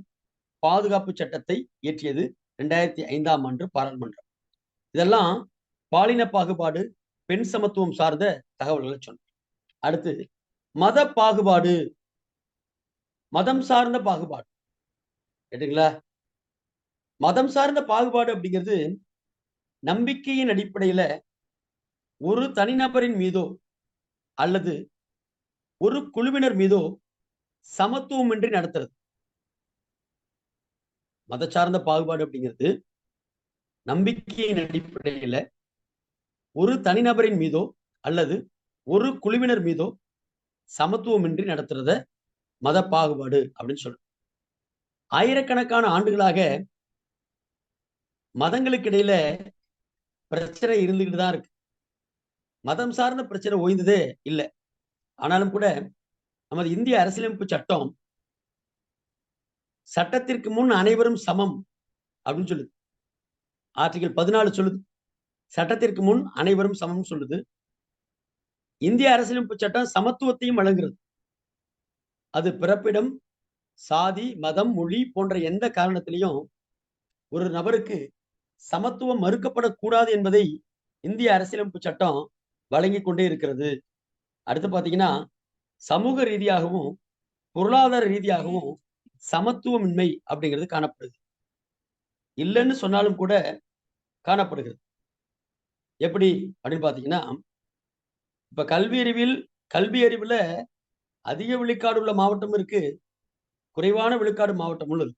பாதுகாப்பு சட்டத்தை இயற்றியது 2005ஆம் ஆண்டு பாராளுமன்றம். இதெல்லாம் பாலின பாகுபாடு, பெண் சமத்துவம் சார்ந்த தகவல்களை சொன்னோம். அடுத்து மத பாகுபாடு, மதம் சார்ந்த பாகுபாடு. கேட்டீங்களா? மதம் சார்ந்த பாகுபாடு அப்படிங்கிறது நம்பிக்கையின் அடிப்படையில ஒரு தனிநபரின் மீதோ அல்லது ஒரு குழுவினர் மீதோ சமத்துவமின்றி நடத்துறது. மத சார்ந்த பாகுபாடு அப்படிங்கிறது நம்பிக்கையின் அடிப்படையில ஒரு தனிநபரின் மீதோ அல்லது ஒரு குழுவினர் மீதோ சமத்துவமின்றி நடத்துறத மத பாகுபாடு அப்படின்னு சொல்றோம். ஆயிரக்கணக்கான ஆண்டுகளாக மதங்களுக்கு இடையில பிரச்சனை இருந்துகிட்டு தான் இருக்கு. மதம் சார்ந்த பிரச்சனை ஓய்ந்ததே இல்லை. ஆனாலும் கூட நமது இந்திய அரசியலமைப்பு சட்டம் சட்டத்திற்கு முன் அனைவரும் சமம் அப்படின்னு சொல்லுது. ஆர்டிகல் 14 சொல்லுது, சட்டத்திற்கு முன் அனைவரும் சமம் சொல்லுது. இந்திய அரசியலமைப்பு சட்டம் சமத்துவத்தையும் வழங்குகிறது. அது பிறப்பிடம், சாதி, மதம், மொழி போன்ற எந்த காரணத்திலையும் ஒரு நபருக்கு சமத்துவம் மறுக்கப்படக்கூடாது என்பதை இந்திய அரசியலமைப்பு சட்டம் வழங்கி கொண்டே இருக்கிறது. அடுத்து பாத்தீங்கன்னா, சமூக ரீதியாகவும் பொருளாதார ரீதியாகவும் சமத்துவமின்மை அப்படிங்கிறது காணப்படுது. இல்லைன்னு சொன்னாலும் கூட காணப்படுகிறது. எப்படி அப்படின்னு பாத்தீங்கன்னா, இப்ப கல்வி அறிவுல அதிக விழுக்காடு உள்ள மாவட்டம் இருக்கு, குறைவான விழுக்காடு மாவட்டம் உள்ளது.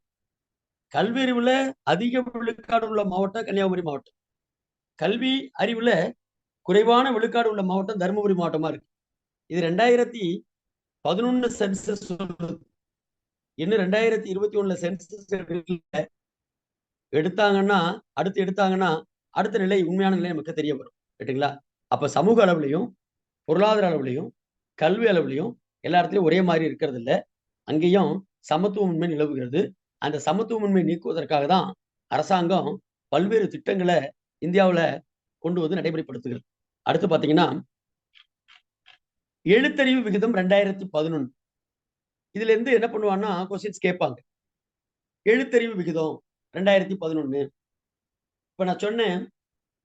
கல்வி அறிவுல அதிக விழுக்காடு உள்ள மாவட்டம் கன்னியாகுமரி மாவட்டம். கல்வி அறிவுல குறைவான விழுக்காடு உள்ள மாவட்டம் தருமபுரி மாவட்டமா இருக்கு. இது 2011 சென்சஸ் சொல்லுது. இன்னும் 2021 சென்சஸ் எடுத்தாங்கன்னா அடுத்த நிலை உண்மையான நிலை நமக்கு தெரிய வரும். ரைட்டுங்களா? அப்ப சமூக அளவுலையும், பொருளாதார அளவுலையும், கல்வி அளவுலையும் எல்லா இடத்துலயும் ஒரே மாதிரி இருக்கிறது இல்ல. அங்கேயும் சமத்துவமின்மை நிலவுகிறது. அந்த சமத்துவமின்மை நீக்குவதற்காக தான் அரசாங்கம் பல்வேறு திட்டங்கள இந்தியாவுல கொண்டு வந்து நடைமுறைப்படுத்துகிறது. அடுத்து பார்த்தீங்கன்னா, எழுத்தறிவு விகிதம் 2011. இதுல இருந்து என்ன பண்ணுவான்னா, கொஸ்டின்ஸ் கேட்பாங்க. எழுத்தறிவு விகிதம் 2011. இப்ப நான் சொன்னேன்,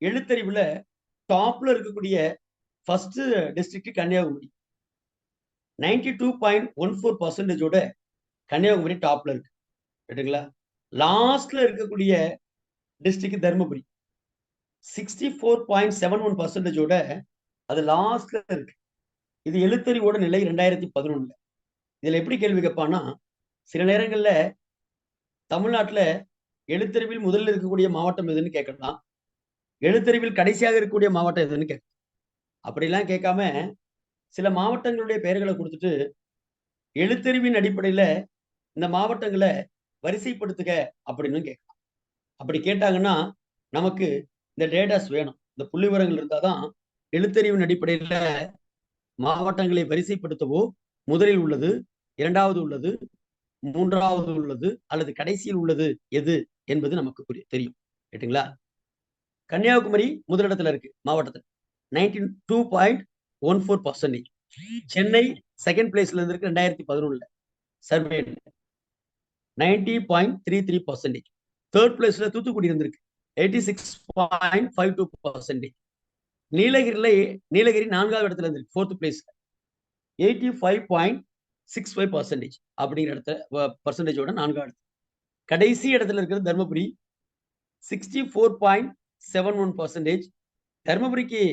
எழுத்தறிவுல டாப்ல இருக்கக்கூடிய ஃபர்ஸ்ட் டிஸ்ட்ரிக்ட் கன்னியாகுமரி. 92.14% கன்னியாகுமரி டாப்ல இருக்கு. ரைட்டுங்களா? லாஸ்ட்ல இருக்கக்கூடிய டிஸ்ட்ரிக்ட் தர்மபுரி. 64.71% அது லாஸ்ட்ல இருக்கு. இது எழுத்தறிவோட நிலை 2011. இதுல எப்படி கேள்வி கேட்பான்னா, சில நேரங்கள்ல தமிழ்நாட்டுல எழுத்தறிவில் முதல்ல இருக்கக்கூடிய மாவட்டம் எதுன்னு கேட்கலாம். எழுத்தறிவில் கடைசியாக இருக்கக்கூடிய மாவட்டம் எதுன்னு கேட்கலாம். அப்படிலாம் கேட்காம சில மாவட்டங்களுடைய பெயர்களை கொடுத்துட்டு எழுத்தறிவின் அடிப்படையில இந்த மாவட்டங்களை வரிசைப்படுத்துக அப்படின்னு கேட்கலாம். அப்படி கேட்டாங்கன்னா நமக்கு இந்த டேட்டாஸ் வேணும். இந்த புள்ளி விவரங்கள் இருந்தாதான் எழுத்தறிவின் அடிப்படையில மாவட்டங்களை வரிசைப்படுத்தவோ முதலில் உள்ளது, இரண்டாவது உள்ளது, மூன்றாவது உள்ளது அல்லது கடைசியில் உள்ளது எது என்பது நமக்கு தெரியும். ரைட்டுங்களா? கன்னியாகுமரி முதலிடத்துல இருக்கு மாவட்டத்தில் 92.14%. சென்னை செகண்ட் பிளேஸ்ல இருக்கு 2011 சர்வே 90.33%. தேர்ட் பிளேஸ்ல தூத்துக்குடி இருந்திருக்கு 86.52%. நீலகிரி 4வது இடத்துல இருந்திருக்கு 4th பிளேஸ்ல 85.65% அப்படிங்கிற இடத்துல பர்சன்டேஜோட 4வது. கடைசி இடத்துல இருக்கிறது தர்மபுரி 64.71%. தர்மபுரிக்கு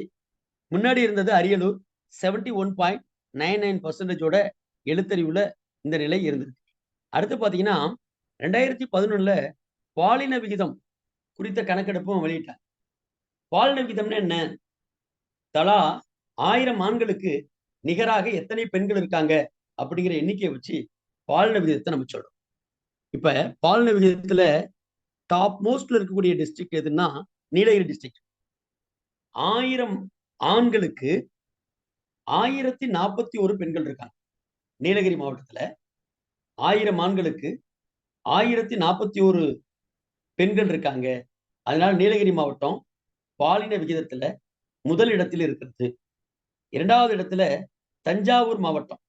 முன்னாடி இருந்தது அரியலூர் 71.99%ஓட எழுத்தறிவுல இந்த நிலை இருந்தது. அடுத்து பாத்தீங்கன்னா 2011 பாலின விகிதம் குறித்த கணக்கெடுப்பும் வெளியிட்டார். பாலின விகிதம்னு என்ன? தலா 1000 ஆண்களுக்கு நிகராக எத்தனை பெண்கள் இருக்காங்க அப்படிங்கிற எண்ணிக்கையை வச்சு பாலின விகிதத்தை நம்ம சொல்றோம். இப்ப பாலின விகிதத்துல டாப் மோஸ்ட்ல இருக்கக்கூடிய டிஸ்ட்ரிக்ட் எதுன்னா நீலகிரி டிஸ்ட்ரிக்ட். 1000 ஆண்களுக்கு 1041 பெண்கள் இருக்காங்க. நீலகிரி மாவட்டத்துல 1000 ஆண்களுக்கு 1041 பெண்கள் இருக்காங்க. அதனால நீலகிரி மாவட்டம் பாலின விகிதத்துல முதல் இடத்தில் இருக்கிறது. இரண்டாவது இடத்துல தஞ்சாவூர் மாவட்டம்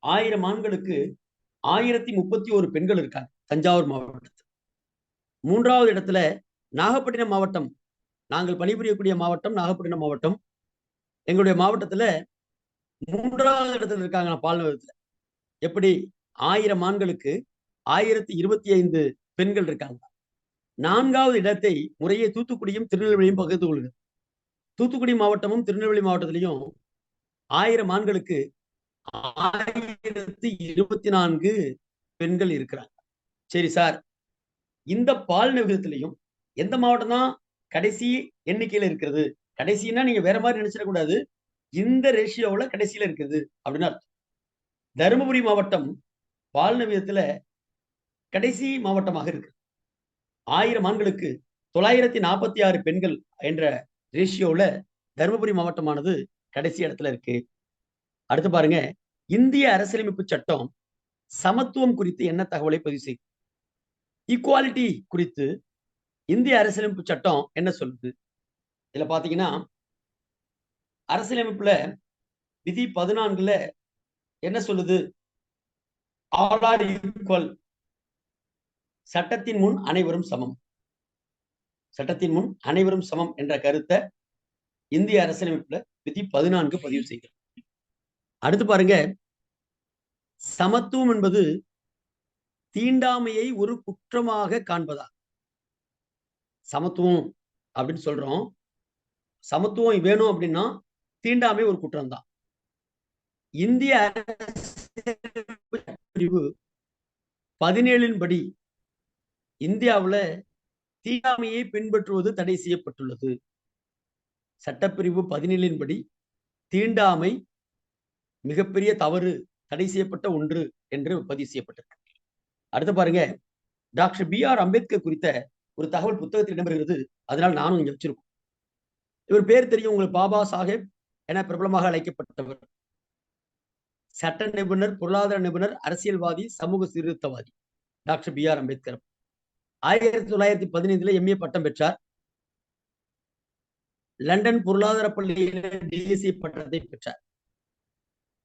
1000 ஆண்களுக்கு 1031 பெண்கள் இருக்காங்க தஞ்சாவூர் மாவட்டத்தில். மூன்றாவது இடத்துல நாகப்பட்டினம் மாவட்டம், நாங்கள் பணிபுரியக்கூடிய மாவட்டம் நாகப்பட்டினம் மாவட்டம். எங்களுடைய மாவட்டத்துல 3வது இடத்துல இருக்காங்க பாலின விகிதத்துல. எப்படி? 1000 ஆண்களுக்கு 1025 பெண்கள் இருக்காங்க. 4வது இடத்தை முறையே தூத்துக்குடியும் திருநெல்வேலியும் பகிர்ந்து கொள்கிறது. தூத்துக்குடி மாவட்டமும் திருநெல்வேலி மாவட்டத்திலையும் 1000 ஆண்களுக்கு 1024 பெண்கள் இருக்கிறாங்க. சரி சார், இந்த பாலின விகிதத்திலையும் எந்த மாவட்டம் தான் கடைசி எண்ணிக்கையில இருக்கிறது? கடைசின்னா நீங்க வேற மாதிரி நினைச்சிடக்கூடாது. இந்த ரேஷியோவில் கடைசியில இருக்குது அப்படின்னு அர்த்தம். தருமபுரி மாவட்டம் பாலின விகிதத்துல கடைசி மாவட்டமாக இருக்கு. 1000 ஆண்களுக்கு 946 பெண்கள் என்ற ரேஷியோல தருமபுரி மாவட்டமானது கடைசி இடத்துல இருக்கு. அடுத்து பாருங்க, இந்திய அரசியலமைப்பு சட்டம் சமத்துவம் குறித்து என்ன தகவலை பதிவு செய்யும்? ஈக்குவாலிட்டி குறித்து இந்திய அரசியலமைப்பு சட்டம் என்ன சொல்லுது? இதுல பாத்தீங்கன்னா அரசியலமைப்புல விதி 14ல என்ன சொல்லுது? ஆல் ஆர் ஈக்குவல், சட்டத்தின் முன் அனைவரும் சமம். சட்டத்தின் முன் அனைவரும் சமம் என்ற கருத்தை இந்திய அரசியலமைப்புல விதி 14 பதிவு செய்கிறது. அடுத்து பாருங்க, சமத்துவம் என்பது தீண்டாமையை ஒரு குற்றமாக காண்பதா? சமத்துவம் அப்படின்னு சொல்றோம். சமத்துவம் வேணும் அப்படின்னா தீண்டாமை ஒரு குற்றம் தான். இந்திய பிரிவு 17 படி இந்தியாவுல தீண்டாமையை பின்பற்றுவது தடை செய்யப்பட்டுள்ளது. சட்டப்பிரிவு 17 படி தீண்டாமை மிகப்பெரிய தவறு, தடை செய்யப்பட்ட ஒன்று என்று பதிவு செய்யப்பட்டிருக்கு. அடுத்து பாருங்க, டாக்டர் B.R. அம்பேத்கர் குறித்த ஒரு தகவல் புத்தகத்தில் இடம்பெறுகிறது. அதனால் நானும் இங்க வச்சிருக்கோம். இவர் பேர் தெரியும் உங்களுக்கு, பாபா சாஹேப் என பிரபலமாக அழைக்கப்பட்டவர். சட்ட நிபுணர், பொருளாதார நிபுணர், அரசியல்வாதி, சமூக சீர்திருத்தவாதி டாக்டர் B.R. அம்பேத்கர் 1915 MA பட்டம் பெற்றார். லண்டன் பொருளாதார பள்ளியில் DSc பட்டத்தை பெற்றார்.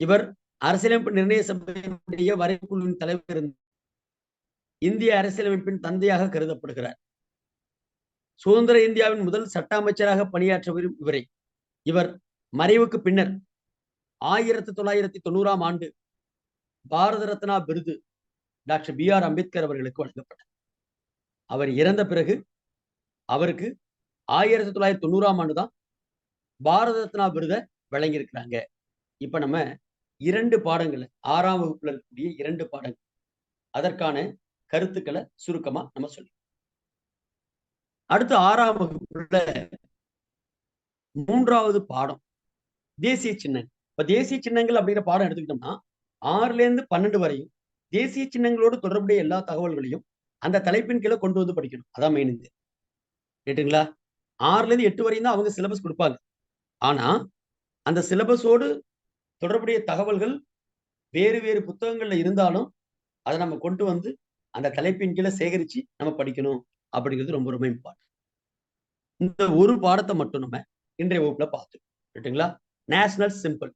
இவர் அரசியலமைப்பு நிர்ணய சபையினுடைய வரைக்குழுவின் தலைவர். இந்திய அரசியலமைப்பின் தந்தையாக கருதப்படுகிறார். சுதந்திர இந்தியாவின் முதல் சட்ட அமைச்சராக பணியாற்றவர் இவரை. இவர் மறைவுக்கு பின்னர் 1990 ஆண்டு பாரத ரத்னா விருது டாக்டர் B.R. அம்பேத்கர் அவர்களுக்கு வழங்கப்பட்டது. அவர் இறந்த பிறகு அவருக்கு 1990 ஆண்டு தான் பாரத ரத்னா விருதை வழங்கியிருக்கிறாங்க. இப்ப நம்ம 2 பாடங்கள் 6ஆம் வகுப்புல இருக்கக்கூடிய 2 பாடங்கள் அதற்கான கருத்துக்களை சுருக்கமா நம்ம சொல்லி, அடுத்து 6ஆம் வகுப்புல 3வது பாடம் தேசிய சின்னங்கள். இப்ப தேசிய சின்னங்கள் அப்படிங்கிற பாடம் எடுத்துக்கிட்டோம்னா 6ல இருந்து 12 வரையும் தேசிய சின்னங்களோடு தொடர்புடைய எல்லா தகவல்களையும் அந்த தலைப்பின் கீழே கொண்டு வந்து படிக்கணும். அதான் மெயின். இது கேட்டுங்களா? 6ல இருந்து 8 வரையும் தான் அவங்க சிலபஸ் கொடுப்பாங்க. ஆனா அந்த சிலபஸோடு தொடர்புடைய தகவல்கள் வேறு வேறு புத்தகங்கள்ல இருந்தாலும் அதை நம்ம கொண்டு வந்து அந்த தலைப்பின் கீழே சேகரிச்சு நம்ம படிக்கணும் அப்படிங்கிறது ரொம்ப ரொம்ப இம்பார்ட்டன்ட். இந்த ஒரு பாடத்தை மட்டும் நம்ம இன்றைய வகுப்புல பார்த்தோம். ரைட்டுங்களா? National simple.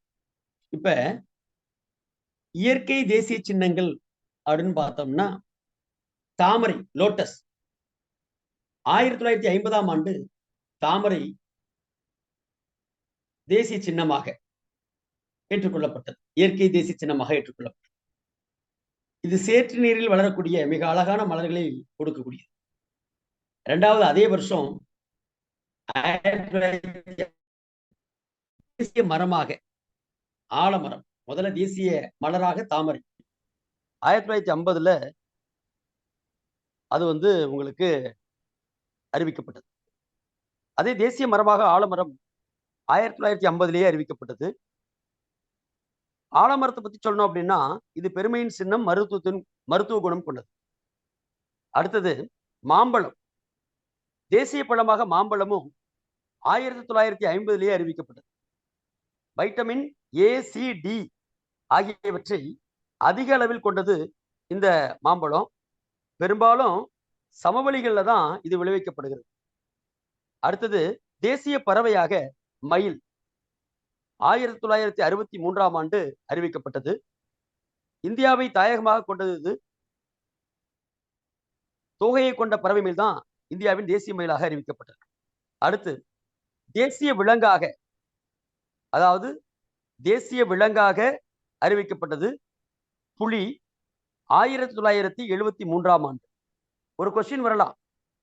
இப்ப இயற்கை தேசிய சின்னங்கள் அப்படின்னு பார்த்தோம்னா தாமரை, லோட்டஸ் 1950ஆம் ஆண்டு தாமரை தேசிய சின்னமாக ஏற்றுக்கொள்ளப்பட்டது. இயற்கை தேசிய சின்னமாக ஏற்றுக்கொள்ளப்பட்டது. இது சேற்று நீரில் வளரக்கூடிய மிக அழகான மலர்களை கொடுக்கக்கூடியது. 2வது அதே வருஷம் தேசிய மரமாக ஆலமரம், முதல்ல தேசிய மலராக தாமரை 1950ல அது உங்களுக்கு அறிவிக்கப்பட்டது. அதே தேசிய மரமாக ஆலமரம் 1950லேயே அறிவிக்கப்பட்டது. ஆலமரத்தை பத்தி சொல்லணும் அப்படின்னா இது பெருமையின் சின்னம், மருத்துவ குணம் கொண்டது. அடுத்தது மாம்பழம். தேசிய பழமாக மாம்பழமும் 1950லேயே அறிவிக்கப்பட்டது. வைட்டமின் A, C, D ஆகியவற்றை அதிக அளவில் கொண்டது இந்த மாம்பழம். பெரும்பாலும் சமவெளிகள்ல தான் இது விளைவிக்கப்படுகிறது. அடுத்தது தேசிய பறவையாக மயில் 1963ஆம் ஆண்டு அறிவிக்கப்பட்டது. இந்தியாவை தாயகமாக கொண்டது இது. தோகையை கொண்ட பறவை மயில் தான் இந்தியாவின் தேசிய மயிலாக அறிவிக்கப்பட்டது. அடுத்து தேசிய விலங்காக, அதாவது தேசிய விலங்காக அறிவிக்கப்பட்டது புலி 1973ஆம் ஆண்டு. ஒரு கொஸ்டின் வரலாம்,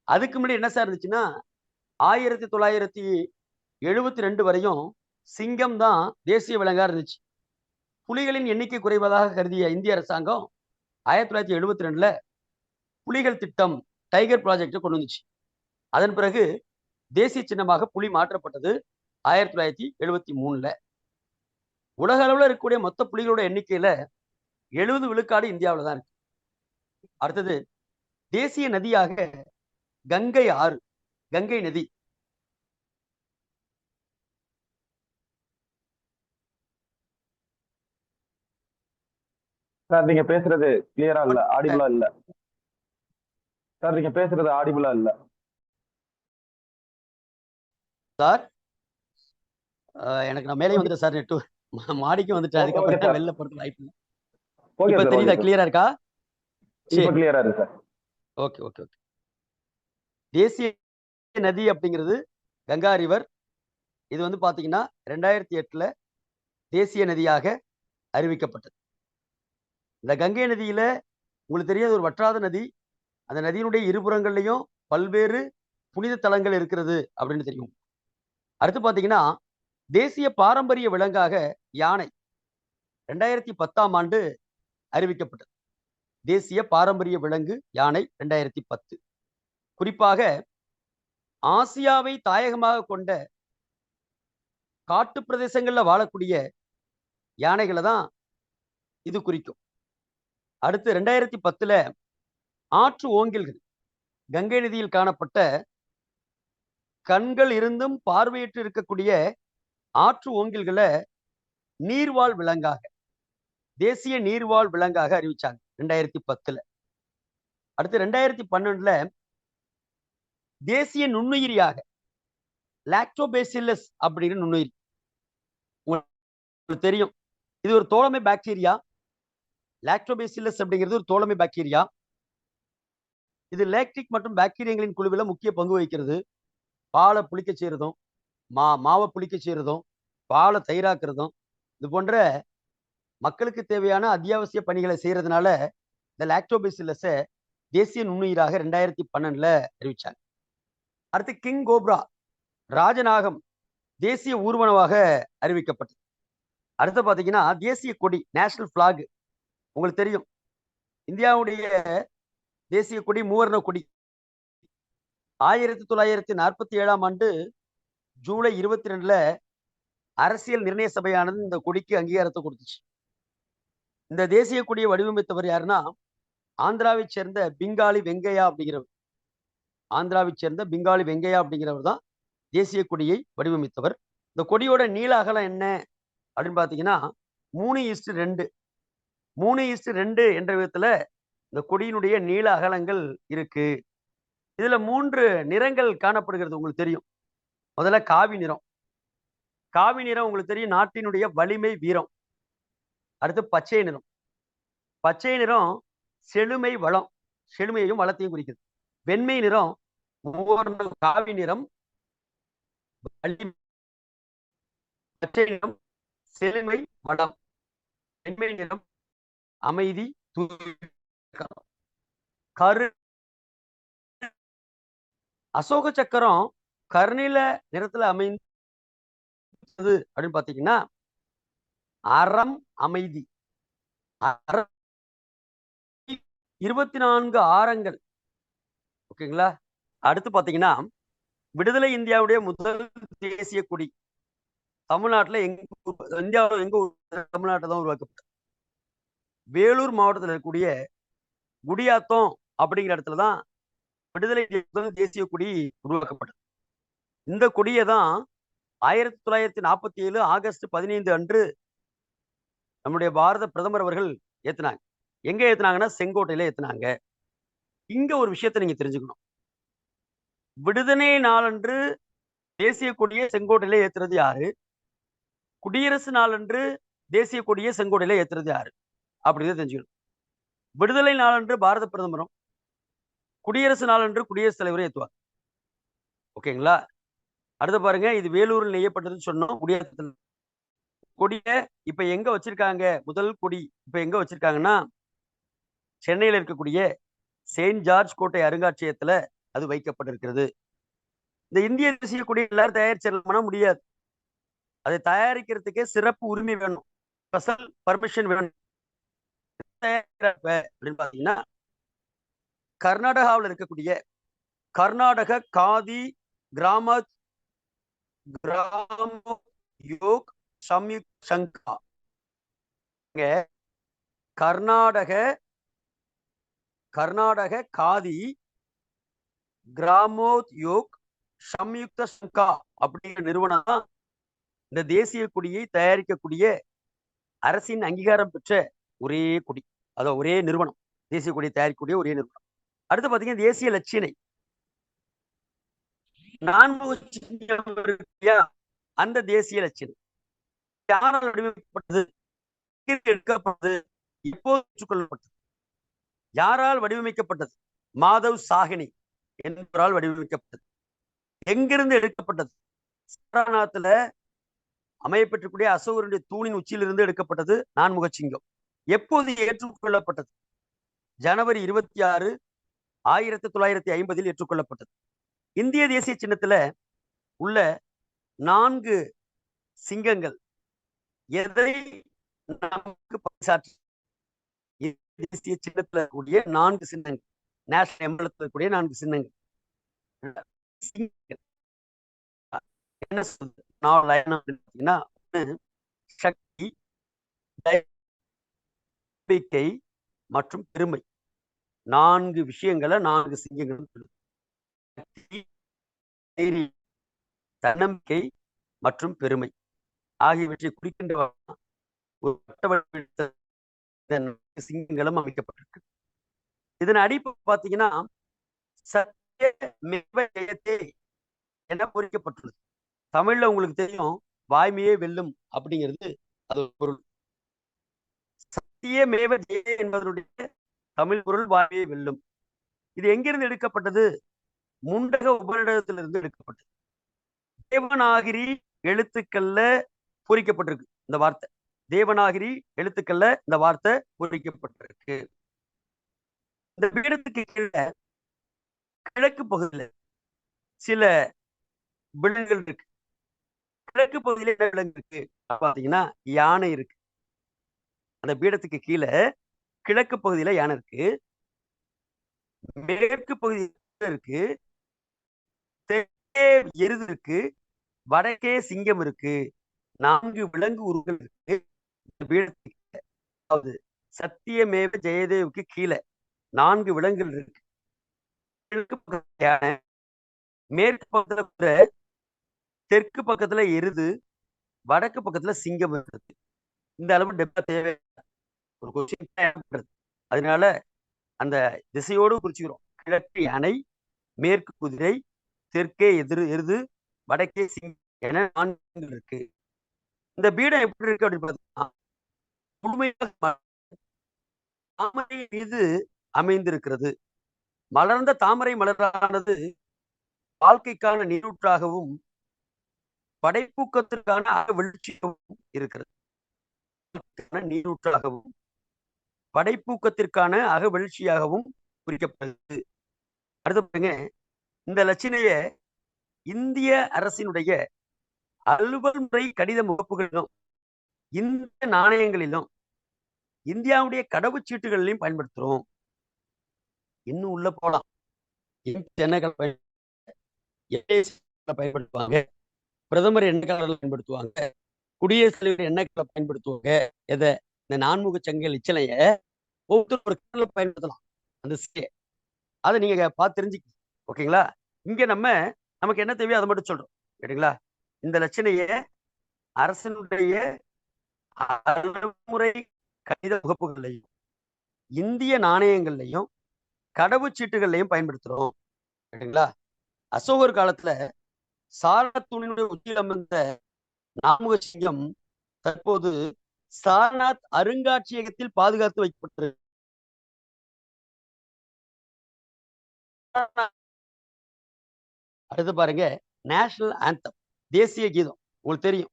அதுக்கு முன்னாடி என்ன சார் இருந்துச்சுன்னா 1972 வரையும் சிங்கம் தான் தேசிய விலங்கா இருந்துச்சு. புலிகளின் எண்ணிக்கை குறைவதாக கருதிய இந்திய அரசாங்கம் 1972ல புலிகள் திட்டம், டைகர் ப்ராஜெக்ட் கொண்டு வந்துச்சு. அதன் பிறகு தேசிய சின்னமாக புலி மாற்றப்பட்டது 1973ல. உலக அளவில் இருக்கக்கூடிய மொத்த புலிகளோட எண்ணிக்கையில 70 விழுக்காடு இந்தியாவில் தான் இருக்கு. அடுத்தது தேசிய நதியாக கங்கை ஆறு, கங்கை நதி சார் நீங்க பேசுறது கிளியரா இல்ல, ஆடிபிளா இல்ல சார். நீங்க பேசுறது ஆடிபிளா இல்ல சார். எனக்கு நான் மேலே வந்துட்டேன் சார், நெட்டு மாடிக்கு வந்துட்டேன். அதுக்கப்புறம் வெளில போறது வாய்ப்பு இல்லை. இப்ப தெரியுதா? கிளியரா இருக்கா? கிளியரா இருக்கு சார். Okay okay okay. தேசிய நதி அப்படிங்கிறது கங்கா ரிவர். இது பாத்தீங்கன்னா 2008ல தேசிய நதியாக அறிவிக்கப்பட்டது. இந்த கங்கை நதியில உங்களுக்கு தெரியாத ஒரு வற்றாத நதி. அந்த நதியினுடைய இருபுறங்கள்லையும் பல்வேறு புனித தலங்கள் இருக்கிறது அப்படின்னு தெரியும். அடுத்து பாத்தீங்கன்னா தேசிய பாரம்பரிய விலங்காக யானை 2010ஆம் ஆண்டு அறிவிக்கப்பட்டது. தேசிய பாரம்பரிய விலங்கு யானை 2010. குறிப்பாக ஆசியாவை தாயகமாக கொண்ட காட்டு பிரதேசங்கள்ல வாழக்கூடிய யானைகளை தான் இது குறிக்கும். அடுத்து 2010ல ஆற்று ஓங்கில்கள், கங்கை நதியில் காணப்பட்ட கண்கள் இருந்தும் பார்வையற்று இருக்கக்கூடிய ஆற்று ஓங்கில்களை நீர்வாழ் விலங்காக, தேசிய நீர்வாழ் விலங்காக அறிவிச்சாங்க 2010. அடுத்து 2012 தேசிய நுண்ணுயிரியாக லாக்டோபேசில்லஸ் அப்படின்னு நுண்ணுயிரி. உங்களுக்கு தெரியும், இது ஒரு தோழமை பாக்டீரியா. லாக்டோபேசில்லஸ் அப்படிங்கிறது ஒரு தோழமை பாக்டீரியா. இது லேக்டிக் மற்றும் பாக்டீரியங்களின் குழுவில் முக்கிய பங்கு வகிக்கிறது. பாலை புளிக்க செய்யறதும், மாவை புளிக்க செய்யறதும், பாலை தயிராக்குறதும், இது போன்ற மக்களுக்கு தேவையான அத்தியாவசிய பணிகளை செய்யறதுனால இந்த லாக்டோபேசில்லஸை தேசிய நுண்ணுயிராக 2012 அறிவிச்சாங்க. அடுத்து கிங் கோப்ரா, ராஜநாகம் தேசிய ஊர்வனமாக அறிவிக்கப்பட்டது. அடுத்து பாத்தீங்கன்னா தேசிய கொடி, நேஷனல் பிளாக். உங்களுக்கு தெரியும், இந்தியாவுடைய தேசிய கொடி மூவர்ண கொடி. 1947ஆம் ஆண்டு ஜூலை 22 அரசியல் நிர்ணய சபையானது இந்த கொடிக்கு அங்கீகாரத்தை கொடுத்துச்சு. இந்த தேசிய கொடியை வடிவமைத்தவர் யாருன்னா ஆந்திராவை சேர்ந்த பிங்காலி வெங்கையா அப்படிங்கிறவர். ஆந்திராவை சேர்ந்த பிங்காலி வெங்கையா அப்படிங்கிறவர் தான் தேசிய கொடியை வடிவமைத்தவர். இந்த கொடியோட நீள அகலம் என்ன அப்படின்னு பாத்தீங்கன்னா 3:2. 3:2 என்ற விதத்துல இந்த கொடியினுடைய நீள அகலங்கள் இருக்கு. இதுல 3 நிறங்கள் காணப்படுகிறது. உங்களுக்கு தெரியும், முதல்ல காவி நிறம். காவி நிறம் உங்களுக்கு தெரியும், நாட்டினுடைய வலிமை, வீரம். அடுத்து பச்சை நிறம். பச்சை நிறம் செழுமை, வளம். செழுமையையும் வளத்தையும் குறிக்கிறது. வெண்மை நிறம் காவி நிறம் பச்சை நிறம் செழுமை, வளம். வெண்மை நிறம் அமைதி, கரு. அசோக சக்கரம் கருநில நிறத்துல அமைந்தது அப்படின்னு பாத்தீங்கன்னா அறம், அமைதி. 24 ஆரங்கள். ஓகேங்களா? அடுத்து பாத்தீங்கன்னா விடுதலை இந்தியாவுடைய முதல் தேசிய கொடி தமிழ்நாட்டுல இந்தியாவில் தமிழ்நாட்டில் தான் உருவாக்கப்பட்டது. வேலூர் மாவட்டத்தில் இருக்கக்கூடிய குடியாத்தம் அப்படிங்கிற இடத்துல தான் விடுதலை முதல் தேசிய கொடி உருவாக்கப்பட்டது. இந்த கொடியை தான் 1947 ஆகஸ்ட் 15 அன்று நம்முடைய பாரத பிரதமர் அவர்கள் ஏத்துனாங்க. எங்க ஏத்துனாங்கன்னா செங்கோட்டையில ஏத்துனாங்க. இங்க ஒரு விஷயத்தை நீங்க தெரிஞ்சுக்கணும். விடுதலை நாளன்று தேசிய கொடியை செங்கோட்டையில ஏத்துறது யாரு? குடியரசு நாளன்று தேசிய கொடியை செங்கோட்டையில ஏத்துறது யாரு அப்படின்னு தெரிஞ்சுக்கணும். விடுதலை நாளன்று பாரத பிரதமரும், குடியரசு நாளன்று குடியரசுத் தலைவரும் ஏத்துவாங்க. ஓகேங்களா? அடுத்து பாருங்க, இது வேலூரில் நெய்யப்பட்டதுன்னு சொன்னோம். குடியரசு கொடிய இப்ப எங்க வச்சிருக்காங்க? முதல் கொடி இப்ப எங்க வச்சிருக்காங்கன்னா சென்னையில் இருக்கக்கூடிய செயின்ட் ஜார்ஜ் கோட்டை அருங்காட்சியகத்துல அது வைக்கப்பட்டிருக்கிறது. இந்த இந்திய தேசிய கொடி எல்லாரும் தயாரிச்சிட முடியாது. அதை தயாரிக்கிறதுக்கே சிறப்பு உரிமை வேணும், ஸ்பெஷல் பர்மிஷன் வேணும். அப்படின்னு பாத்தீங்கன்னா கர்நாடகாவில் இருக்கக்கூடிய கர்நாடக காதி கிராம யோக் சம்யுக்த சங்கா, கர்நாடக காதி கிராமோத்யோக் சம்யுக்த சங்கா அப்படிங்கிற நிறுவனம் தான் இந்த தேசிய கொடியை தயாரிக்கக்கூடிய அரசின் அங்கீகாரம் பெற்ற ஒரே கொடி, அதாவது ஒரே நிறுவனம், தேசிய கொடியை தயாரிக்கக்கூடிய ஒரே நிறுவனம். அடுத்து பாத்தீங்கன்னா தேசிய லட்சினை, அந்த தேசிய லட்சினை யாரால் வடிவமைக்கப்பட்டது, எடுக்கப்பட்டது, எப்போது ஏற்றுக்கொள்ளப்பட்டது, யாரால் வடிவமைக்கப்பட்டது? மாதவ் சாஹினி என்பவரால் வடிவமைக்கப்பட்டது. எங்கிருந்து எடுக்கப்பட்டது? சாரநாத்துல அமையப்பெற்றக்கூடிய அசோகருடைய தூணின் உச்சியிலிருந்து எடுக்கப்பட்டது நான்முகச்சிங்கம். எப்போது ஏற்றுக்கொள்ளப்பட்டது? ஜனவரி 26, 1950 ஏற்றுக்கொள்ளப்பட்டது. இந்திய தேசிய சின்னத்துல உள்ள 4 சிங்கங்கள் எதை நமக்கு பறைசாற்று? தேசிய சின்னத்துல கூடிய 4 சின்னங்கள், நேஷனல் எம்பளத்தில் கூடிய 4 சின்னங்கள் என்ன சொல்றது? சக்தி, நம்பிக்கை மற்றும் பெருமை. 4 விஷயங்களை 4 சிங்கங்கள் சொல்லுது. தைரியம், தன்னம்பிக்கை மற்றும் பெருமை ஆகியவற்றை குறிக்கின்ற ஒரு வட்ட வடிவ சிங்கங்களும் அமைக்கப்பட்டிருக்கு. இதன் அடிப்படை பார்த்தீங்கன்னா சத்தியமேவ ஜெயதே என பொறிக்கப்பட்டுள்ளது. தமிழ்ல உங்களுக்கு தெரியும் வாய்மையே வெல்லும் அப்படிங்கிறது அது பொருள். சத்தியமேவ ஜெயதே என்பதனுடைய தமிழ் பொருள் வாய்மையே வெல்லும். இது எங்கிருந்து எடுக்கப்பட்டது? முண்டக உபநிடதத்திலிருந்து எடுக்கப்பட்டது. தேவநாகிரி எழுத்துக்கள்ல பொறிக்கப்பட்டிருக்கு இந்த வார்த்தை. தேவநாகிரி எழுத்துக்கள்ல இந்த வார்த்தை பொறிக்கப்பட்டிருக்கு. இந்த பீடத்துக்கு கீழே கிழக்கு பகுதியில சில விலங்குகள் இருக்கு. கிழக்கு பகுதியில என்ன விலங்கு இருக்கு பாத்தீங்கன்னா யானை இருக்கு. அந்த பீடத்துக்கு கீழே கிழக்கு பகுதியில யானை இருக்கு, மேற்கு பகுதியில இருக்கு, தெற்கே எருது இருக்கு, வடக்கே சிங்கம் இருக்கு. 4 விலங்கு உருவங்கள் இருக்கு இந்த பீடத்துக்கு. அதாவது சத்தியமேவ ஜெயதேவுக்கு கீழே 4 விலங்குகள் இருக்கு. கிழக்கு பக்கத்துல யானை, மேற்கு பக்கத்துல குதிரை, தெற்கு பக்கத்துல எருது, வடக்கு பக்கத்துல சிங்கம் இருக்கு. இந்த அளவு டெப்தா தேவை ஒரு கொஸ்டின். அதனால அந்த திசையோடு குறிச்சுக்கிறோம். கிழக்கு யானை, மேற்கு குதிரை, தெற்கே எருது, வடக்கே சிங்கம் என 4 இருக்கு. இந்த பீடம் எப்படி இருக்கு அப்படின்னு பார்த்தீங்கன்னா முழுமையாக தாமரை மீது அமைந்திருக்கிறது. மலர்ந்த தாமரை மலரானது வாழ்க்கைக்கான நீரூற்றாகவும் படைப்பூக்கத்திற்கான அகவெழுச்சியாகவும் இருக்கிறது. நீரூற்றாகவும் படைப்பூக்கத்திற்கான அகவெழுச்சியாகவும் குறிக்கப்படுது. அடுத்து பாருங்க, இந்த லட்சணைய இந்திய அரசினுடைய அலுவல் முறை கடித முகப்புகளிலும் இந்த நாணயங்களிலும் இந்தியாவுடைய கடவுச்சீட்டுகளிலும் பயன்படுத்துறோம். இன்னும் உள்ள போலாம். பயன்படுத்துவாங்க, பிரதமர் என்ன கலர்ல பயன்படுத்துவாங்க, குடியரசுத் தலைவர் என்ன கலர் பயன்படுத்துவாங்க. எதை இந்த 4முக சங்கிகள் இச்சலைய ஒவ்வொருத்தரும் ஒரு கலர்ல பயன்படுத்தலாம். அந்த அதை நீங்க பார்த்து தெரிஞ்சுக்க. ஓகேங்களா? இங்க நமக்கு என்ன தேவையோ அதை மட்டும் சொல்றோம். சரிங்களா? இந்த லட்சணைய அரசனுடைய முறை கடித முகப்புகள்லையும் இந்திய நாணயங்கள்லையும் கடவுச்சீட்டுகள்லையும் பயன்படுத்துறோம். சரிங்களா? அசோகர் காலத்துல சாரநாத் உச்சியில் அமர்ந்த 4முக சிங்கம் தற்போது சாரநாத் அருங்காட்சியகத்தில் பாதுகாத்து வைக்கப்பட்டிருக்கு. அடுத்து பாருங்க, நேஷனல் ஆந்தம், தேசிய கீதம். உங்களுக்கு தெரியும்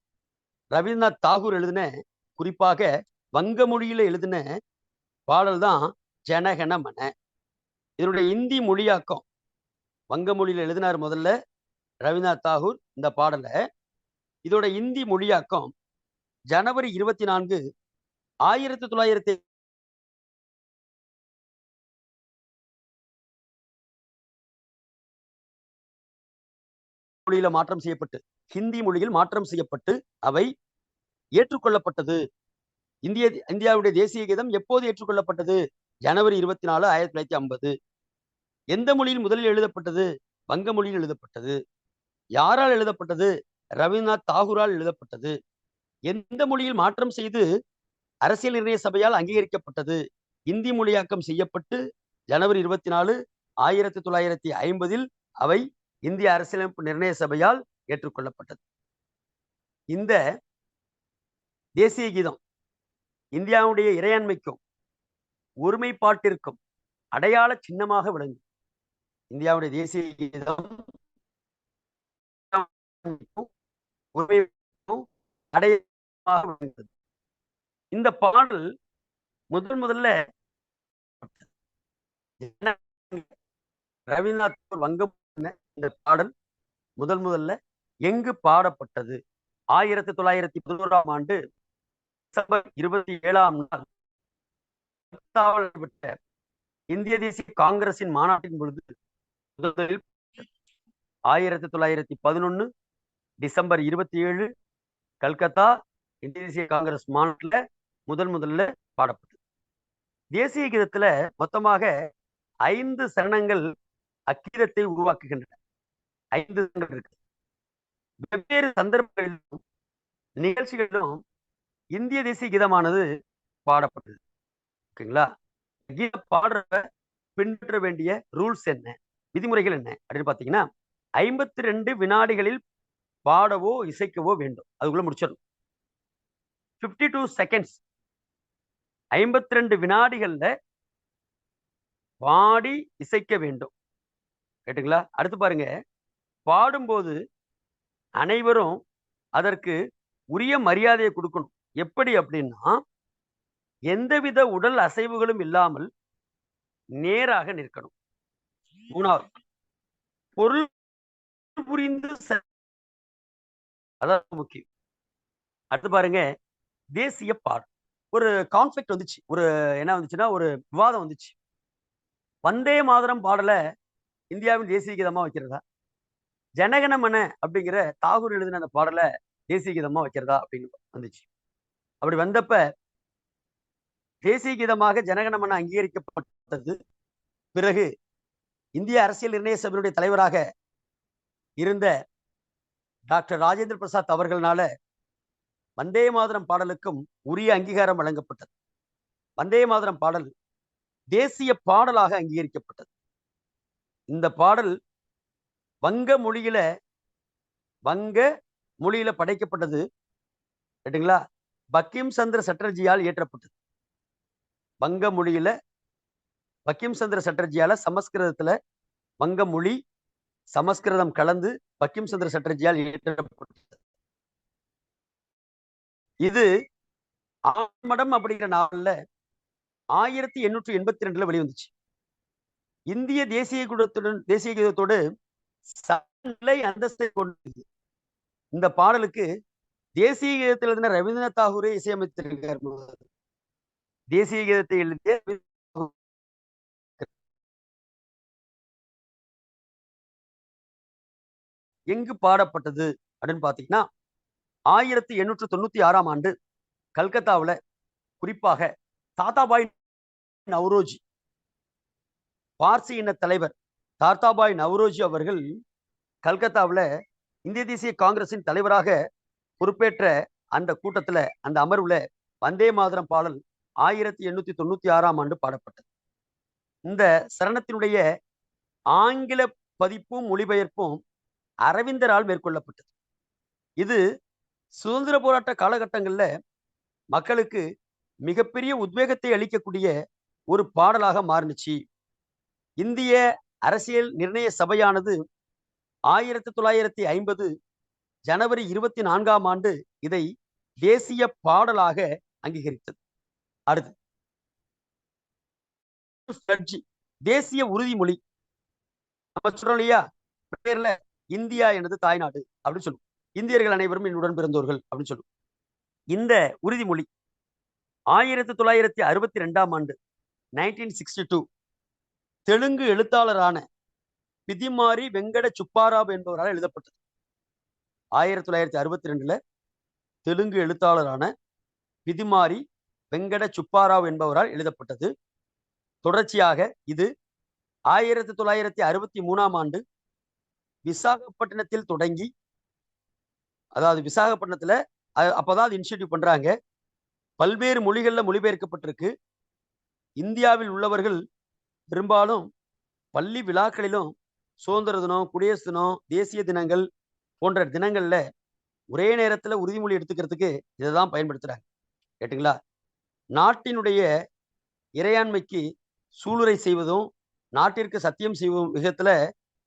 ரவீந்திரநாத் தாகூர் எழுதின, குறிப்பாக வங்க மொழியில எழுதின பாடல் தான் ஜனகண மன. இதனுடைய இந்தி மொழியாக்கம் வங்க மொழியில எழுதினார் முதல்ல ரவீந்திரநாத் தாகூர் இந்த பாடலை. இதோட இந்தி மொழியாக்கம் ஜனவரி 24, 1900 மொழியில மாற்றம் செய்யப்பட்டு ஹிந்தி மொழியில் மாற்றம் செய்யப்பட்டு அவை ஏற்றுக்கொள்ளப்பட்டது. இந்தியாவுடைய தேசிய கீதம் எப்போது ஏற்றுக்கொள்ளப்பட்டது? ஜனவரி 24, 1950. எந்த மொழியில் முதலில் எழுதப்பட்டது? வங்க மொழியில் எழுதப்பட்டது. யாரால் எழுதப்பட்டது? ரவீந்திரநாத் தாகூரால் எழுதப்பட்டது. எந்த மொழியில் மாற்றம் செய்து அரசியல் நிர்ணய சபையால் அங்கீகரிக்கப்பட்டது? இந்தி மொழியாக்கம் செய்யப்பட்டு ஜனவரி 24, 1950 அவை இந்திய அரசியலமைப்பு நிர்ணய சபையால் ஏற்றுக்கொள்ளப்பட்டது. இந்த தேசிய கீதம் இந்தியாவுடைய இறையாண்மைக்கும் ஒருமைப்பாட்டிற்கும் அடையாள சின்னமாக விளங்கும். இந்தியாவுடைய தேசிய கீதம் அடையாளமாக விளங்குகிறது. இந்த பாடல் முதல்ல ரவீந்திரநாத் வங்கம் இந்த பாடல் முதல்ல எங்கு பாடப்பட்டது? 1911ஆம் ஆண்டு டிசம்பர் 27ஆம் நாள் இந்திய தேசிய காங்கிரசின் மாநாட்டின் பொழுது முதலில் 1911 டிசம்பர் 27 கல்கத்தா இந்திய தேசிய காங்கிரஸ் மாநாட்டில் முதல்ல பாடப்பட்டது. தேசிய கீதத்துல மொத்தமாக 5 சரணங்கள் அக்கீதத்தை உருவாக்குகின்றன. 5 சரணங்கள் இருக்கு. வெவ்வேறு சந்தர்ப்பங்களிலும் நிகழ்ச்சிகளிலும் இந்திய தேசிய கீதமானது பாடப்பட்டது. ஓகேங்களா? கீதம் பாடுறப்ப பின்பற்ற வேண்டிய ரூல்ஸ் என்ன, விதிமுறைகள் என்ன அப்படின்னு பாத்தீங்கன்னா, 52 வினாடிகளில் பாடவோ இசைக்கவோ வேண்டும். அதுக்குள்ள முடிச்சிடணும். 52 செகண்ட்ஸ், 52 வினாடிகள்ல பாடி இசைக்க வேண்டும். கேட்டுங்களா? அடுத்து பாருங்க, பாடும்போது அனைவரும் அதற்கு உரிய மரியாதையை கொடுக்கணும். எப்படி அப்படின்னா, எந்தவித உடல் அசைவுகளும் இல்லாமல் நேராக நிற்கணும். 3வது, பொருள் புரிந்து அதான் முக்கியம். அடுத்து பாருங்க, தேசிய பாடல். ஒரு கான்ஃபிளிக்ட் வந்துச்சு. ஒரு என்ன வந்துச்சுன்னா, ஒரு விவாதம் வந்துச்சு. வந்தே மாதரம் பாடல இந்தியாவின் தேசிய கீதமா வைக்கிறதா, ஜனகணமன அப்படிங்கிற தாகூர் எழுதின அந்த பாடல தேசிய கீதமா வைக்கிறதா அப்படின்னு வந்துச்சு. அப்படி வந்தப்ப தேசிய கீதமாக ஜனகணமன அங்கீகரிக்கப்பட்டது. பிறகு இந்திய அரசியல் நிர்ணய சபையினுடைய தலைவராக இருந்த டாக்டர் ராஜேந்திர பிரசாத் அவர்களால வந்தே மாதரம் பாடலுக்கும் உரிய அங்கீகாரம் வழங்கப்பட்டது. வந்தே மாதரம் பாடல் தேசிய பாடலாக அங்கீகரிக்கப்பட்டது. இந்த பாடல் வங்க மொழியில படைக்கப்பட்டது. கேட்டுங்களா? பக்கிம் சந்திர சட்டர்ஜியால் இயற்றப்பட்டது. வங்க மொழியில பக்கிம் சந்திர சட்டர்ஜியால சமஸ்கிருதத்துல வங்க மொழி சமஸ்கிருதம் கலந்து பக்கிம் சந்திர சட்டர்ஜியால் இயற்றப்பட்டது. இது ஆமடம் அப்படிங்கிற நாவல்ல 1882 வெளிவந்துச்சு. இந்திய தேசிய கீதத்தோடு சமநிலை அந்தஸ்தை கொண்டது. இந்த பாடலுக்கு தேசிய கீதத்தில் எழுதின ரவீந்திரநாத் தாகூரே இசையமைத்திருக்கார். தேசிய கீதத்தை எழுதிய எங்கு பாடப்பட்டது அப்படின்னு பாத்தீங்கன்னா, 1896ஆம் ஆண்டு கல்கத்தாவுல, குறிப்பாக தாத்தாபாய் நவ்ரோஜி, பார்சி இன தலைவர் தாத்தாபாய் நவ்ரோஜி அவர்கள் கல்கத்தாவுல இந்திய தேசிய காங்கிரசின் தலைவராக பொறுப்பேற்ற அந்த கூட்டத்துல, அந்த அமர்வுல வந்தே மாதரம் பாடல் 1896ஆம் ஆண்டு பாடப்பட்டது. இந்த சரணத்தினுடைய ஆங்கில பதிப்பும் மொழிபெயர்ப்பும் அரவிந்தரால் மேற்கொள்ளப்பட்டது. இது சுதந்திர போராட்ட காலகட்டங்கள்ல மக்களுக்கு மிகப்பெரிய உத்வேகத்தை அளிக்கக்கூடிய ஒரு பாடலாக மாறுனுச்சு. இந்திய அரசியல் நிர்ணய சபையானது 1950 ஜனவரி 24ஆம் ஆண்டு இதை தேசிய பாடலாக அங்கீகரித்தது. அடுத்து தேசிய உறுதிமொழி. நம்ம சொல்றோம் இல்லையா, பேர்ல இந்தியா எனது தாய்நாடு அப்படின்னு சொல்லுவோம். இந்தியர்கள் அனைவரும் என்னுடன் பிறந்தோர்கள் அப்படின்னு சொல்லுவோம். இந்த உறுதிமொழி 1962ஆம் ஆண்டு 1962 தெலுங்கு எழுத்தாளரான பிதிமாரி வெங்கட சுப்பாராவ் என்பவரால் எழுதப்பட்டது. 1962ல தெலுங்கு எழுத்தாளரான பிதிமாரி வெங்கட சுப்பாராவ் என்பவரால் எழுதப்பட்டது. தொடர்ச்சியாக இது 1963ஆம் ஆண்டு விசாகப்பட்டினத்தில் தொடங்கி, அதாவது விசாகப்பட்டினத்துல அப்பதான் இனிஷியேட்டிவ் பண்றாங்க. பல்வேறு மொழிகள்ல மொழிபெயர்க்கப்பட்டிருக்கு. இந்தியாவில் உள்ளவர்கள் பெரும்பாலும் பள்ளி விழாக்களிலும் சுதந்திர தினம், குடியரசு தினம், தேசிய தினங்கள் போன்ற தினங்கள்ல ஒரே நேரத்துல உறுதிமொழி எடுத்துக்கிறதுக்கு இதைதான் பயன்படுத்துறாங்க. கேட்டுங்களா? நாட்டினுடைய இறையாண்மைக்கு சூளுரை செய்வதும் நாட்டிற்கு சத்தியம் செய்வதும் விதத்துல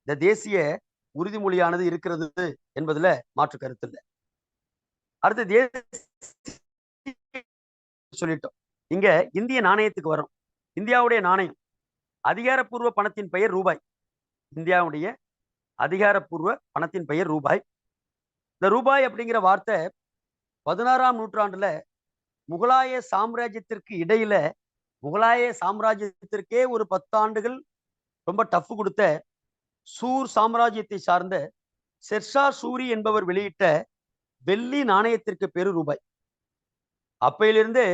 இந்த தேசிய உறுதிமொழியானது இருக்கிறது என்பதுல மாற்று கருத்து இல்லை. அடுத்து சொல்லிட்டோம். இங்க இந்திய நாணயத்துக்கு வரும். இந்தியாவுடைய நாணயம், அதிகாரப்பூர்வ பணத்தின் பெயர் ரூபாய். இந்தியாவுடைய அதிகாரப்பூர்வ பணத்தின் பெயர் ரூபாய். இந்த ரூபாய் அப்படிங்கிற வார்த்தை 16ஆம் நூற்றாண்டுல முகலாய சாம்ராஜ்யத்திற்கு இடையில, முகலாய சாம்ராஜ்யத்திற்கே ஒரு 10 ஆண்டுகள் ரொம்ப டஃப் கொடுத்த சூர் சாம்ராஜ்யத்தை சார்ந்த ஷெர்ஷா சூரி என்பவர் வெளியிட்ட வெள்ளி நாணயத்திற்கு பேரு ரூபாய். அப்பையிலிருந்து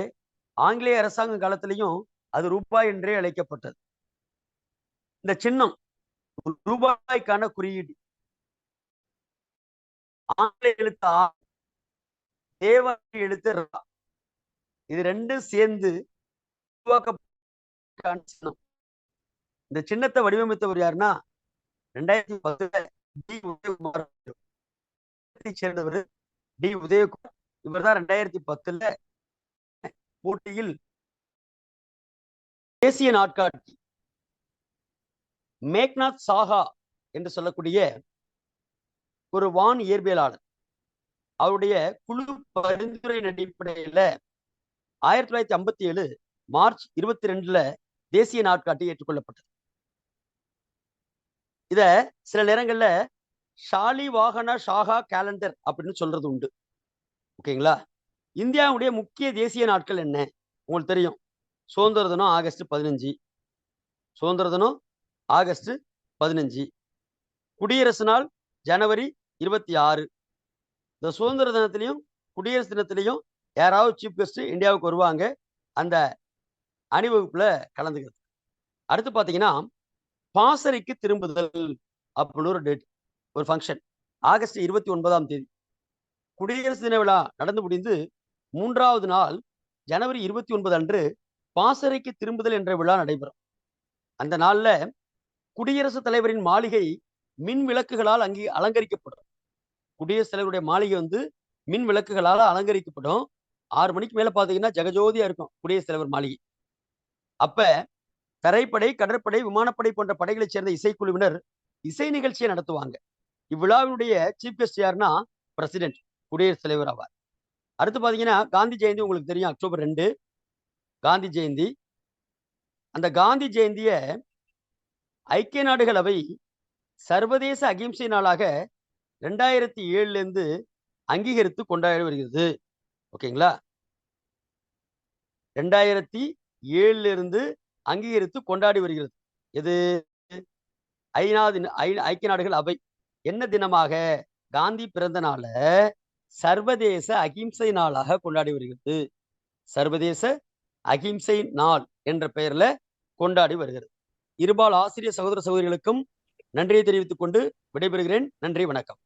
ஆங்கிலேய அரசாங்க காலத்திலையும் அது ரூபாய் என்றே அழைக்கப்பட்டது. இந்த சின்னம் ரூபாய்க்கான குறியீடு. ஆங்கில எழுத்து ஆ, தேவ எழுத்து ரா. இது ரெண்டும் சேர்ந்து உருவாக்கப்பட்ட சின்னம். இந்த சின்னத்தை வடிவமைத்தவர் யாருன்னா 2010 டி உதயகுமார் சேர்ந்தவர். டி உதயகுமார் இவர் தான் 2010 போட்டியில் தேசிய நாட்காட்டி மேக்நாத் சாஹா என்று சொல்லக்கூடிய ஒரு வான் இயற்பியலாளர், அவருடைய குழு பரிந்துரையின் அடிப்படையில் 1957 மார்ச் 22 தேசிய நாட்காட்டி ஏற்றுக்கொள்ளப்பட்டது. இத சில நேரங்கள்ல ஷாலி வாகன ஷாகா கேலண்டர் அப்படின்னு சொல்றது உண்டு. ஓகேங்களா? இந்தியாவுடைய முக்கிய தேசிய நாட்கள் என்ன உங்களுக்கு தெரியும். சுதந்திர தினம் ஆகஸ்ட் 15, சுதந்திர தினம் ஆகஸ்ட் 15, குடியரசு நாள் ஜனவரி 26. இந்த சுதந்திர தினத்திலையும் குடியரசு தினத்திலையும் யாராவது சீஃப் கெஸ்ட் இந்தியாவுக்கு வருவாங்க அந்த அணிவகுப்புல கலந்துக்கிறது. அடுத்து பாத்தீங்கன்னா பாசறைக்கு திரும்புதல் அப்படின்னு ஒரு டேட், ஒரு ஃபங்க்ஷன் ஆகஸ்ட் 29 குடியரசு தின விழா நடந்து முடிந்து 3வது நாள் ஜனவரி 29 அன்று பாசறைக்கு திரும்புதல் என்ற விழா நடைபெறும். அந்த நாள்ல குடியரசுத் தலைவரின் மாளிகை மின் விளக்குகளால் அங்கே அலங்கரிக்கப்படும். குடியரசுத் தலைவருடைய மாளிகை மின் விளக்குகளால் அலங்கரிக்கப்படும். 6 மணிக்கு மேல பாத்தீங்கன்னா ஜெகஜோதியா இருக்கும் குடியரசுத் தலைவர் மாளிகை. அப்ப தரைப்படை, கடற்படை, விமானப்படை போன்ற படைகளைச் சேர்ந்த இசைக்குழுவினர் இசை நிகழ்ச்சியை நடத்துவாங்க. இவ்விழாவினுடைய சீஃப் கெஸ்ட் யாருன்னா பிரசிடென்ட், குடியரசுத் தலைவர் ஆவார். அடுத்து பாத்தீங்கன்னா காந்தி ஜெயந்தி உங்களுக்கு தெரியும், அக்டோபர் 2 காந்தி ஜெயந்தி. அந்த காந்தி ஜெயந்திய ஐக்கிய நாடுகள் அவை சர்வதேச அகிம்சை நாளாக 2007 அங்கீகரித்து கொண்டாடி வருகிறது. ஓகேங்களா? 2007 அங்கீகரித்து கொண்டாடி வருகிறது. இது ஐக்கிய நாடுகள் அவை என்ன தினமாக காந்தி பிறந்த நாள சர்வதேச அகிம்சை நாளாக கொண்டாடி வருகிறது. சர்வதேச அகிம்சை நாள் என்ற பெயர்ல கொண்டாடி வருகிறது. இருபால் ஆசிரியர் சகோதர சகோதரிகளுக்கும் நன்றியை தெரிவித்துக் கொண்டு விடைபெறுகிறேன். நன்றி, வணக்கம்.